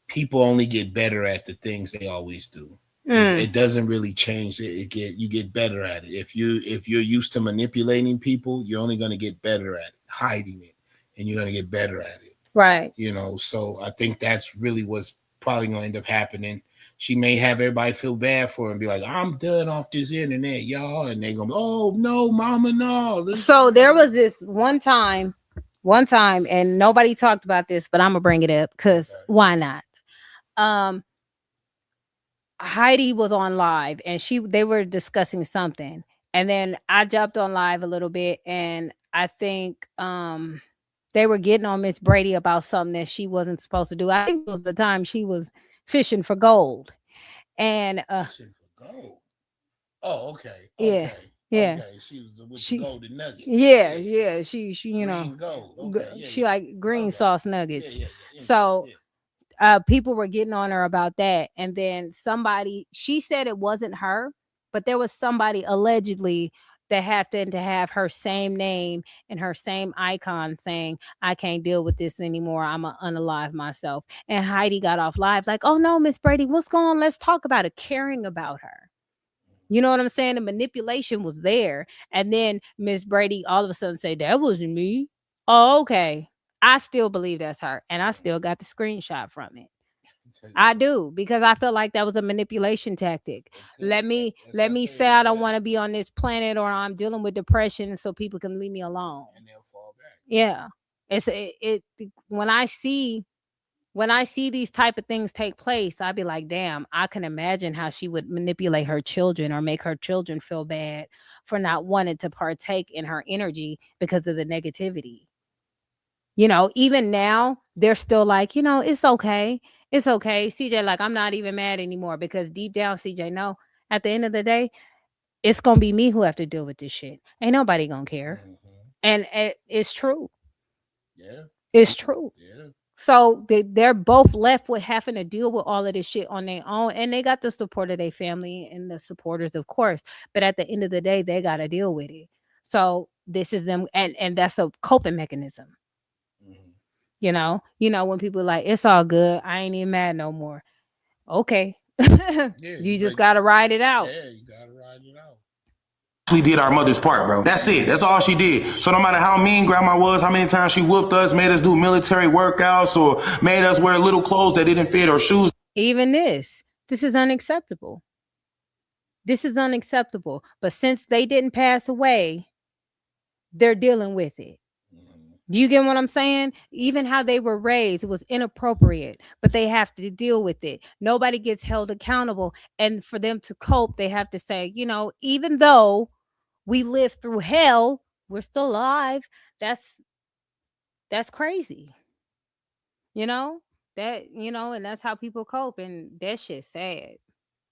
people only get better at the things they always do. It doesn't really change. You get better at it. If you're used to manipulating people, you're only going to get better at it, hiding it, and you're going to get better at it. Right. So I think that's really what's probably going to end up happening. She may have everybody feel bad for her and be like, I'm done off this internet, y'all. And they're going to be, oh, no, mama, no. So there was this one time, and nobody talked about this, but I'm going to bring it up because why not? Heidi was on live and they were discussing something. And then I jumped on live a little bit and I think they were getting on Miss Brady about something that she wasn't supposed to do. I think it was the time she was fishing for gold. And fishing for gold. Oh, okay. Yeah. Yeah. Okay. She was with the golden nuggets. Yeah. She green gold. Okay. She like green sauce nuggets. So people were getting on her about that. And then she said it wasn't her, but there was somebody allegedly that happened to have her same name and her same icon saying, I can't deal with this anymore. I'm going to unalive myself. And Heidi got off live like, oh no, Miss Brady, what's going on? Let's talk about it. Caring about her. You know what I'm saying? The manipulation was there. And then Miss Brady all of a sudden say, that wasn't me. Oh, okay. I still believe that's her. And I still got the screenshot from it. I do, because I feel like that was a manipulation tactic. Let me say I don't want to be on this planet or I'm dealing with depression so people can leave me alone. And they'll fall back. Yeah. When I see these type of things take place, I'd be like, damn, I can imagine how she would manipulate her children or make her children feel bad for not wanting to partake in her energy because of the negativity. Even now, they're still like, it's okay. It's okay. CJ, like, I'm not even mad anymore because deep down, CJ, no, at the end of the day, it's going to be me who have to deal with this shit. Ain't nobody going to care. And it's true. Yeah. It's true. Yeah. So they're both left with having to deal with all of this shit on their own. And they got the support of their family and the supporters, of course. But at the end of the day, they got to deal with it. So this is them. And that's a coping mechanism. You know, when people are like, it's all good. I ain't even mad no more. Okay. You just got to ride it out. Yeah, you got to ride it out. We did our mother's part, bro. That's it. That's all she did. So no matter how mean grandma was, how many times she whooped us, made us do military workouts, or made us wear little clothes that didn't fit or shoes. Even this is unacceptable. This is unacceptable. But since they didn't pass away, they're dealing with it. Do you get what I'm saying? Even how they were raised, it was inappropriate, but they have to deal with it. Nobody gets held accountable. And for them to cope, they have to say, even though we lived through hell, we're still alive. That's crazy. And that's how people cope. And that shit's sad.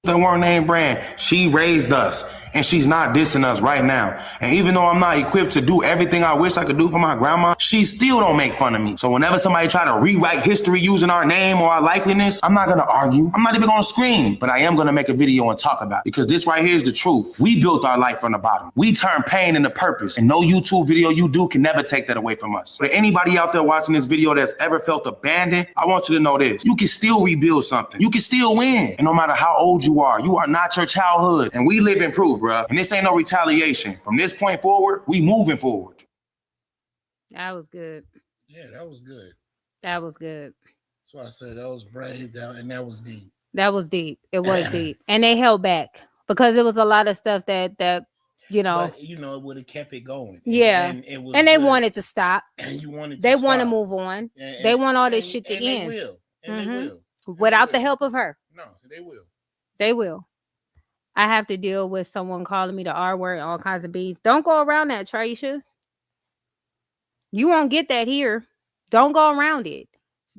That weren't name brand. She raised us, and she's not dissing us right now. And even though I'm not equipped to do everything I wish I could do for my grandma, she still don't make fun of me. So whenever somebody try to rewrite history using our name or our likeliness, I'm not gonna argue. I'm not even gonna scream, but I am gonna make a video and talk about it, because this right here is the truth. We built our life from the bottom. We turned pain into purpose, and no YouTube video you do can never take that away from us. For anybody out there watching this video that's ever felt abandoned, I want you to know this: you can still rebuild something. You can still win, and no matter how old you are not your childhood. And we live in proof, bro. And this ain't no retaliation. From this point forward, we moving forward. That was good. Yeah, that was good. That was good. That's why I said that was brave, and that was deep. That was deep. It was deep. And they held back because it was a lot of stuff that But, it would have kept it going. Yeah. And it was they wanted to stop. And you wanted to They stop. want to move on. They want all this shit to end. They will. And they will. Without the help of her. No, they will. They will. I have to deal with someone calling me the R word and all kinds of B's. Don't go around that, Tracia. You won't get that here. Don't go around it.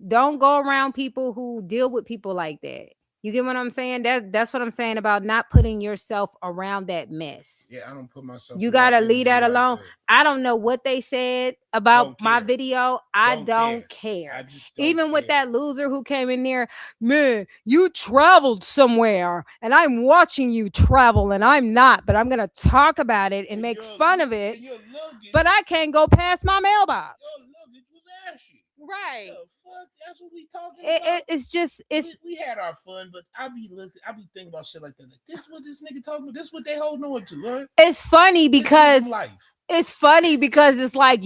Don't go around people who deal with people like that. You get what I'm saying? That's what I'm saying about not putting yourself around that mess. Yeah, I don't put myself. You gotta leave that alone. I don't know what they said about my video. I don't care. I just don't Even care. with that loser who came in there, man, you traveled somewhere and I'm watching you travel and I'm not, but I'm gonna talk about it and make fun of it. But I can't go past my mailbox. Your luggage was ashy. Right. The fuck? That's what we talking about. It's just we had our fun, but I be thinking about shit like that. Like, this what this nigga talking about. This what they holding on to, right? It's funny because it's like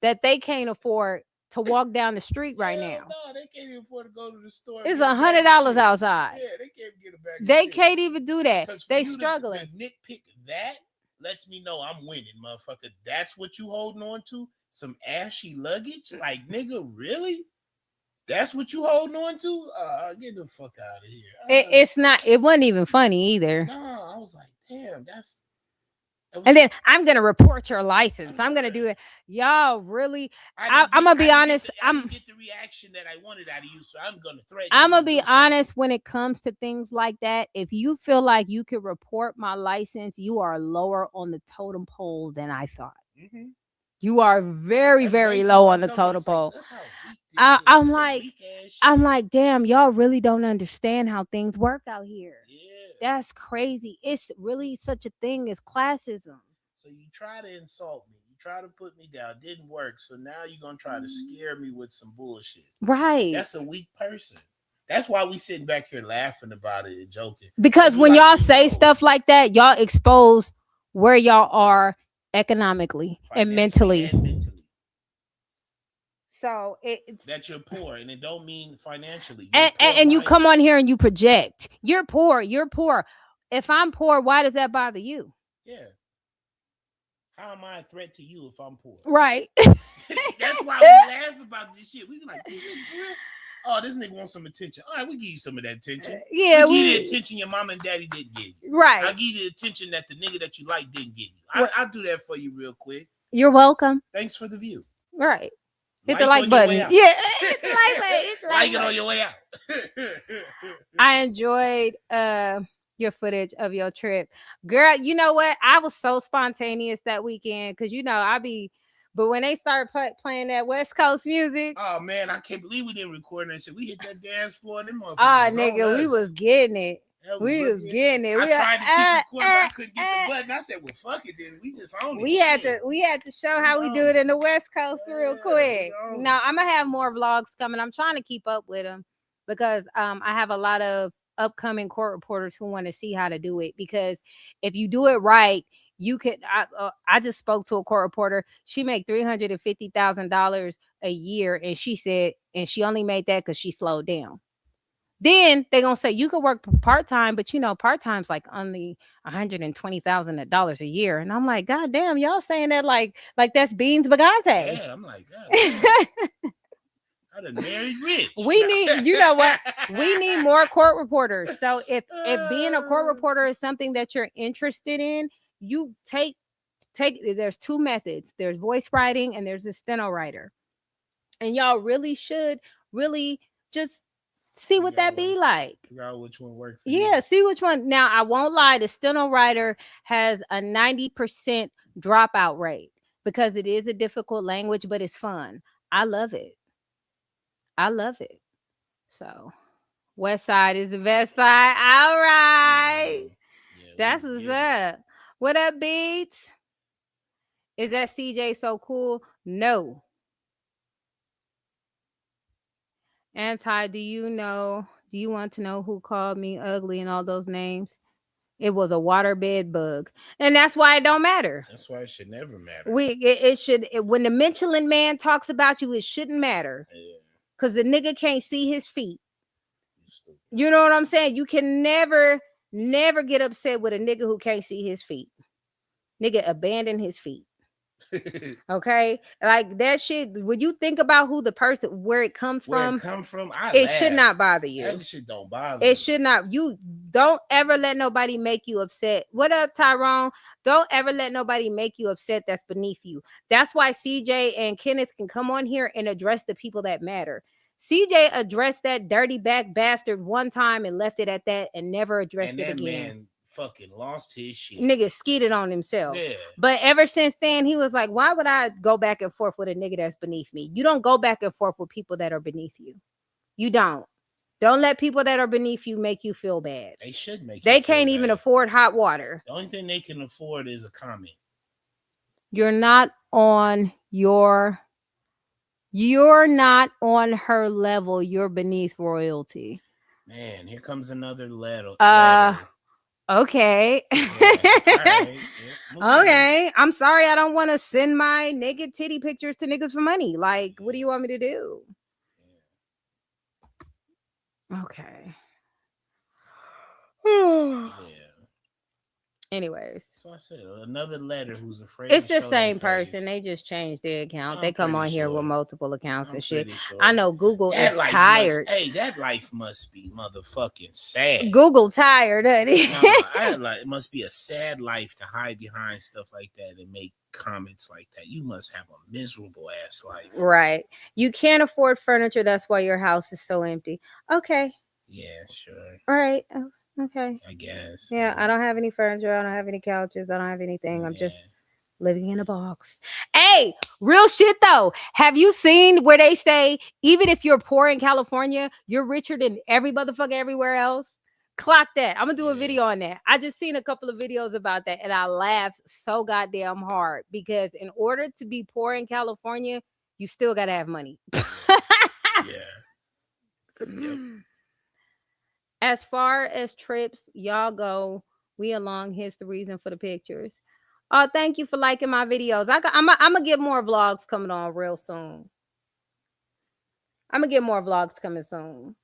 that they can't afford to walk down the street right now. No, they can't even afford to go to the store. It's $100 outside. Yeah, they can't get a bag. They can't even do that. They struggling. To nitpick that lets me know I'm winning, motherfucker. That's what you holding on to? Some ashy luggage? Like, nigga, really? That's what you holding on to? Get the fuck out of here. It wasn't even funny either. No, I was like, damn, and then I'm gonna report your license. I'm gonna do it. Y'all really? I'm gonna be honest. I didn't get the reaction that I wanted out of you, so I'm gonna threaten. I'm gonna be honest when it comes to things like that. If you feel like you could report my license, you are lower on the totem pole than I thought. Mm-hmm. You are very, very low on the totem pole. I'm like, damn, y'all really don't understand how things work out here. Yeah. That's crazy. It's really such a thing as classism. So you try to insult me. You try to put me down. Didn't work. So now you're going to try to scare me with some bullshit. Right. That's a weak person. That's why we sitting back here laughing about it and joking. Because when y'all say stuff like that, y'all expose where y'all are economically and mentally. So it's that you're poor, and it don't mean financially. And you come on here and you project. You're poor. If I'm poor, why does that bother you? Yeah. How am I a threat to you if I'm poor? Right. That's why we laugh about this shit. We be like, this nigga for real? Oh, this nigga wants some attention. All right, we give you some of that attention. Yeah, we give you the attention your mom and daddy didn't give you. Right. I give you the attention that the nigga that you like didn't give you. I'll do that for you real quick. You're welcome. Thanks for the view. Right. Hit the like button. Yeah, hit the like button. Like it on your way out. I enjoyed your footage of your trip. Girl, you know what? I was so spontaneous that weekend because, you know, but when they started playing that West Coast music. Oh, man, I can't believe we didn't record that shit. We hit that dance floor. Them motherfuckers. Nigga, we was getting it. We was getting it. I tried to keep recording, but I couldn't get the button. I said, well, fuck it then. We just owned it. We had to show how we do it in the West Coast real quick. No, I'm going to have more vlogs coming. I'm trying to keep up with them because I have a lot of upcoming court reporters who want to see how to do it, because if you do it right, you could. I just spoke to a court reporter. She made $350,000 a year, and she said, and she only made that because she slowed down. Then they're gonna say you could work part-time, but you know, part-time's like only $120,000 a year. And I'm like, God damn, y'all saying that like that's beans bagante. Yeah, I'm like, God damn. I done married rich. We need, you know what? We need more court reporters. So if being a court reporter is something that you're interested in, you take there's two methods. There's voice writing and there's a steno writer. And y'all really should just see what that be like. Figure out which one works. Yeah, see which one. Now, I won't lie, the steno writer has a 90% dropout rate because it is a difficult language, but it's fun. I love it. So, West Side is the best side. All right. Yeah, that's what's up. What up, Beats? Is that CJ so cool? No. Anti, do you want to know who called me ugly and all those names? It was a waterbed bug. And that's why it don't matter. That's why it should never matter. When the Michelin man talks about you, it shouldn't matter. Yeah. Because the nigga can't see his feet. You know what I'm saying? You can never get upset with a nigga who can't see his feet. Nigga abandon his feet. Okay, like that shit. When you think about who the person, where it comes from, it should not bother you. That shit don't bother. It should not. You don't ever let nobody make you upset. What up, Tyrone? Don't ever let nobody make you upset. That's beneath you. That's why CJ and Kenneth can come on here and address the people that matter. CJ addressed that dirty back bastard one time and left it at that and never addressed it again. Man fucking lost his shit. Nigga skeeted on himself. Yeah. But ever since then, he was like, why would I go back and forth with a nigga that's beneath me? You don't go back and forth with people that are beneath you. You don't. Don't let people that are beneath you make you feel bad. They should make you feel bad. They can't even afford hot water. The only thing they can afford is a comment. You're not on her level. You're beneath royalty. Man, here comes another letter. Okay. Yeah, right. Yeah, okay. I'm sorry. I don't want to send my naked titty pictures to niggas for money. Like, what do you want me to do? Okay. Yeah. Anyways. So I said another letter who's afraid. It's the same person. They just changed their account. They come on here with multiple accounts and shit. I know Google is tired. That life must be motherfucking sad. Google tired, honey. It must be a sad life to hide behind stuff like that and make comments like that. You must have a miserable ass life. Right. You can't afford furniture. That's why your house is so empty. Okay. Yeah, sure. All right. Okay. I guess. Yeah, I don't have any furniture. I don't have any couches. I don't have anything. I'm just living in a box. Hey, real shit though. Have you seen where they say even if you're poor in California, you're richer than every motherfucker everywhere else? Clock that. I'm gonna do a video on that. I just seen a couple of videos about that and I laughed so goddamn hard because in order to be poor in California, you still gotta have money. Yep. As far as trips, y'all go, we along. Here's the reason for the pictures. Oh, thank you for liking my videos. I'm gonna get more vlogs coming on real soon. I'm gonna get more vlogs coming soon.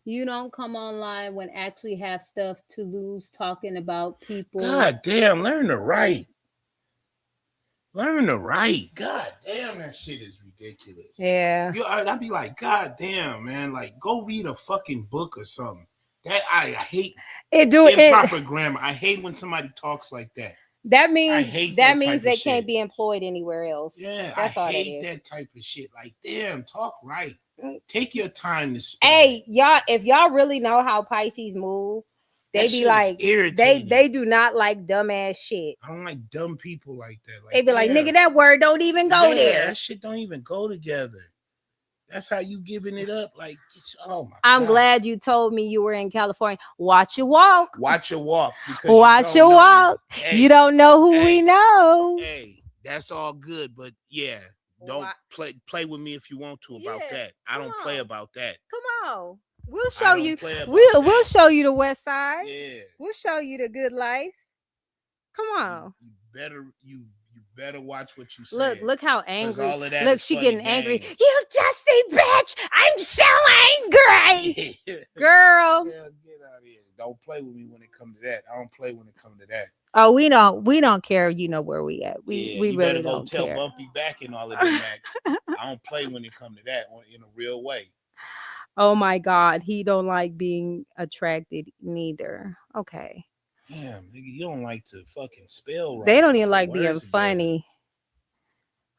You don't come online when actually have stuff to lose talking about people. God damn, learn to write. Learn to write. God damn, that shit is ridiculous. Yeah. I'd be like, God damn, man. Like, go read a fucking book or something. That I hate improper grammar. I hate when somebody talks like that. That I means hate that that means type they of can't shit. be employed anywhere else. Yeah, That's I all that hate is. that type of shit. Like, damn, talk right. Take your time to spell. Hey, y'all, if y'all really know how Pisces move, they That be shit is like, irritating. they do not like dumbass shit. I don't like dumb people like that. Like, They be like, damn. nigga, that word don't even go Yeah, there. that shit don't even go together. That's how you giving it up. Like, oh my I'm God. glad you told me you were in California. Watch your walk. Watch your walk. Because Watch you your don't know walk. me. Hey, You don't know who hey, we know. Hey, that's all good, but yeah, don't play with me if you want to about Yeah, that. I don't play about that. Come on. We'll I show don't you. play about We'll that. show you the West Side. Yeah. We'll show you the good life. Come on. You better watch what you say. Look how angry. All of that Look, is she fun getting and angry. games. You dusty bitch! I'm so angry, girl. Yeah, get out of here. Don't play with me when it comes to that. I don't play when it comes to that. Oh, we don't care. You know where we at. We you really better go don't tell care. Bumpy back and all of them that. I don't play when it comes to that in a real way. Oh my God, he don't like being attracted neither. Okay. Damn, nigga, you don't like to fucking spell right. They don't even like being funny.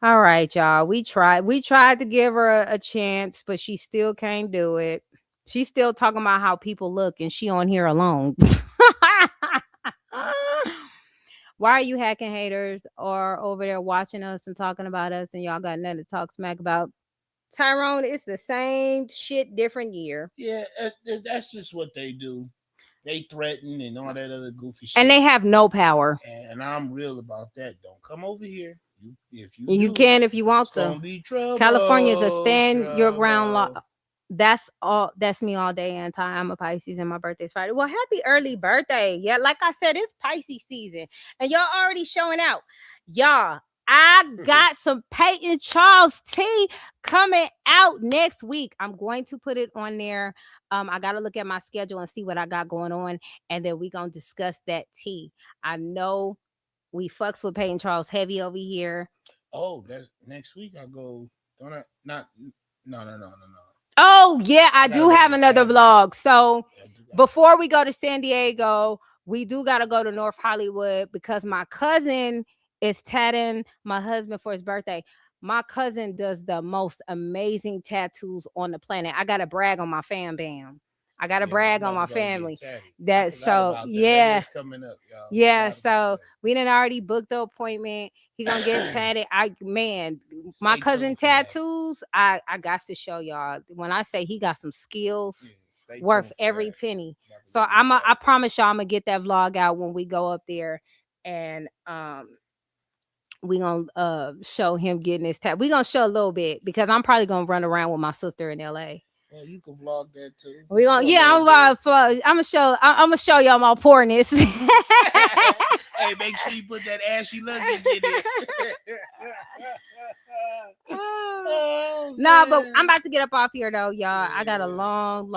All right, y'all. We tried to give her a chance, but she still can't do it. She's still talking about how people look, and she on here alone. Why are you hacking haters or over there watching us and talking about us, and y'all got nothing to talk smack about? Tyrone, it's the same shit, different year. Yeah, that's just what they do. They threaten and all that other goofy shit. And they have no power. And I'm real about that. Don't come over here. You can if you want to. Gonna be trouble. California is a stand your ground law. That's all. That's me all day. I'm a Pisces, and my birthday's Friday. Well, happy early birthday! Yeah, like I said, it's Pisces season, and y'all already showing out. Y'all, I got some Peyton Charles tea coming out next week. I'm going to put it on there. I got to look at my schedule and see what I got going on, and then we gonna discuss that tea. I know we fucks with Peyton Charles heavy over here. Oh, that's next week. I go. Don't I? Not. No. Oh yeah, I do have another vlog. So before we go to San Diego, we do got to go to North Hollywood because my cousin is tatting my husband for his birthday. My cousin does the most amazing tattoos on the planet. I got to brag on my fan bam. I got to brag on my family. That's so, yeah. That's coming up, y'all. Yeah, so we done already booked the appointment. He gonna get tatted. My cousin tattoos, I got to show y'all. When I say he got some skills worth every penny. So I promise y'all I'm gonna get that vlog out when we go up there, and we gonna show him getting his tat. We gonna show a little bit because I'm probably gonna run around with my sister in LA. Yeah, you can vlog that too. We gonna, I'm gonna show y'all my poorness. Hey, make sure you put that ashy luggage in there. Nah, but I'm about to get up off here though, y'all. I got a long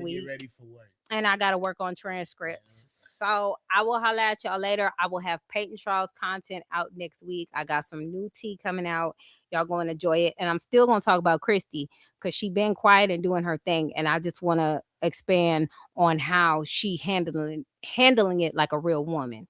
week. Get ready for work. And I gotta work on transcripts. So I will holler at y'all later. I will have Peyton Charles content out next week. I got some new tea coming out. Y'all going to enjoy it. And I'm still going to talk about Christy because she been quiet and doing her thing. And I just want to expand on how she handling it like a real woman.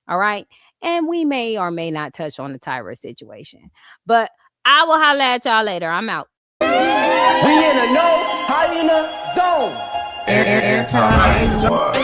All right. And we may or may not touch on the Tyra situation. But I will holler at y'all later. I'm out. We in a no hyena zone. It's my hyena zone.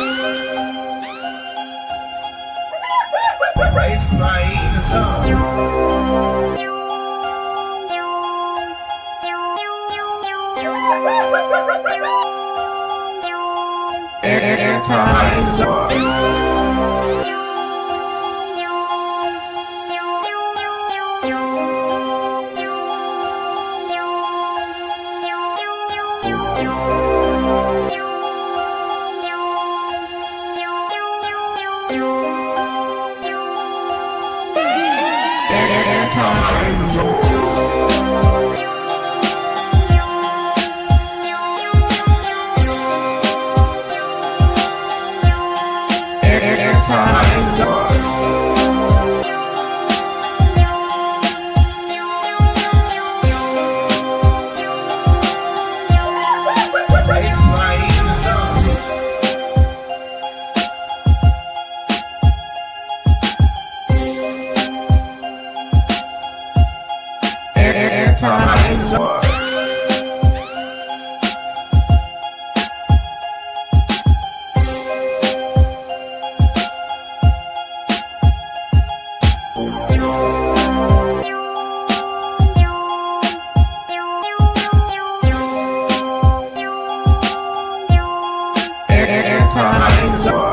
It's my eating zone.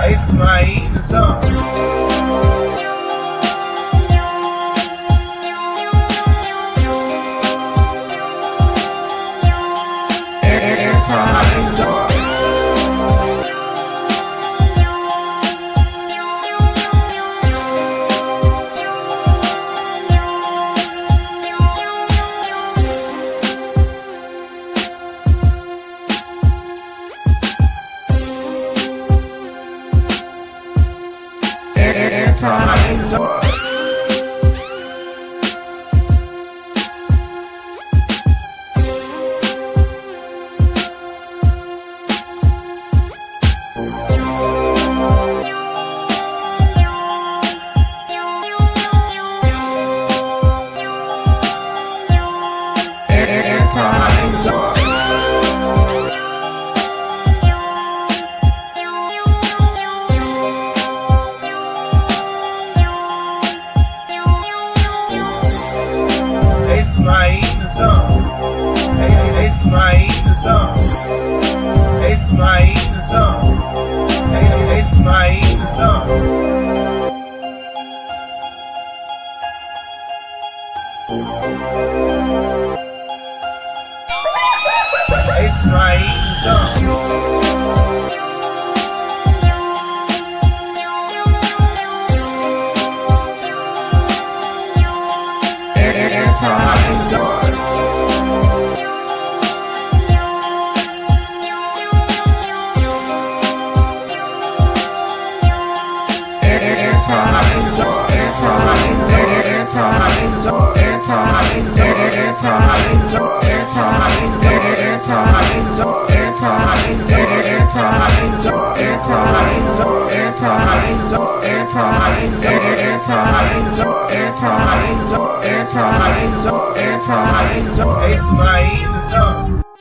It's my eating zone. It's my eating zone. It's my eating zone. It's my eating zone. It's my eating zone. It's my eating zone.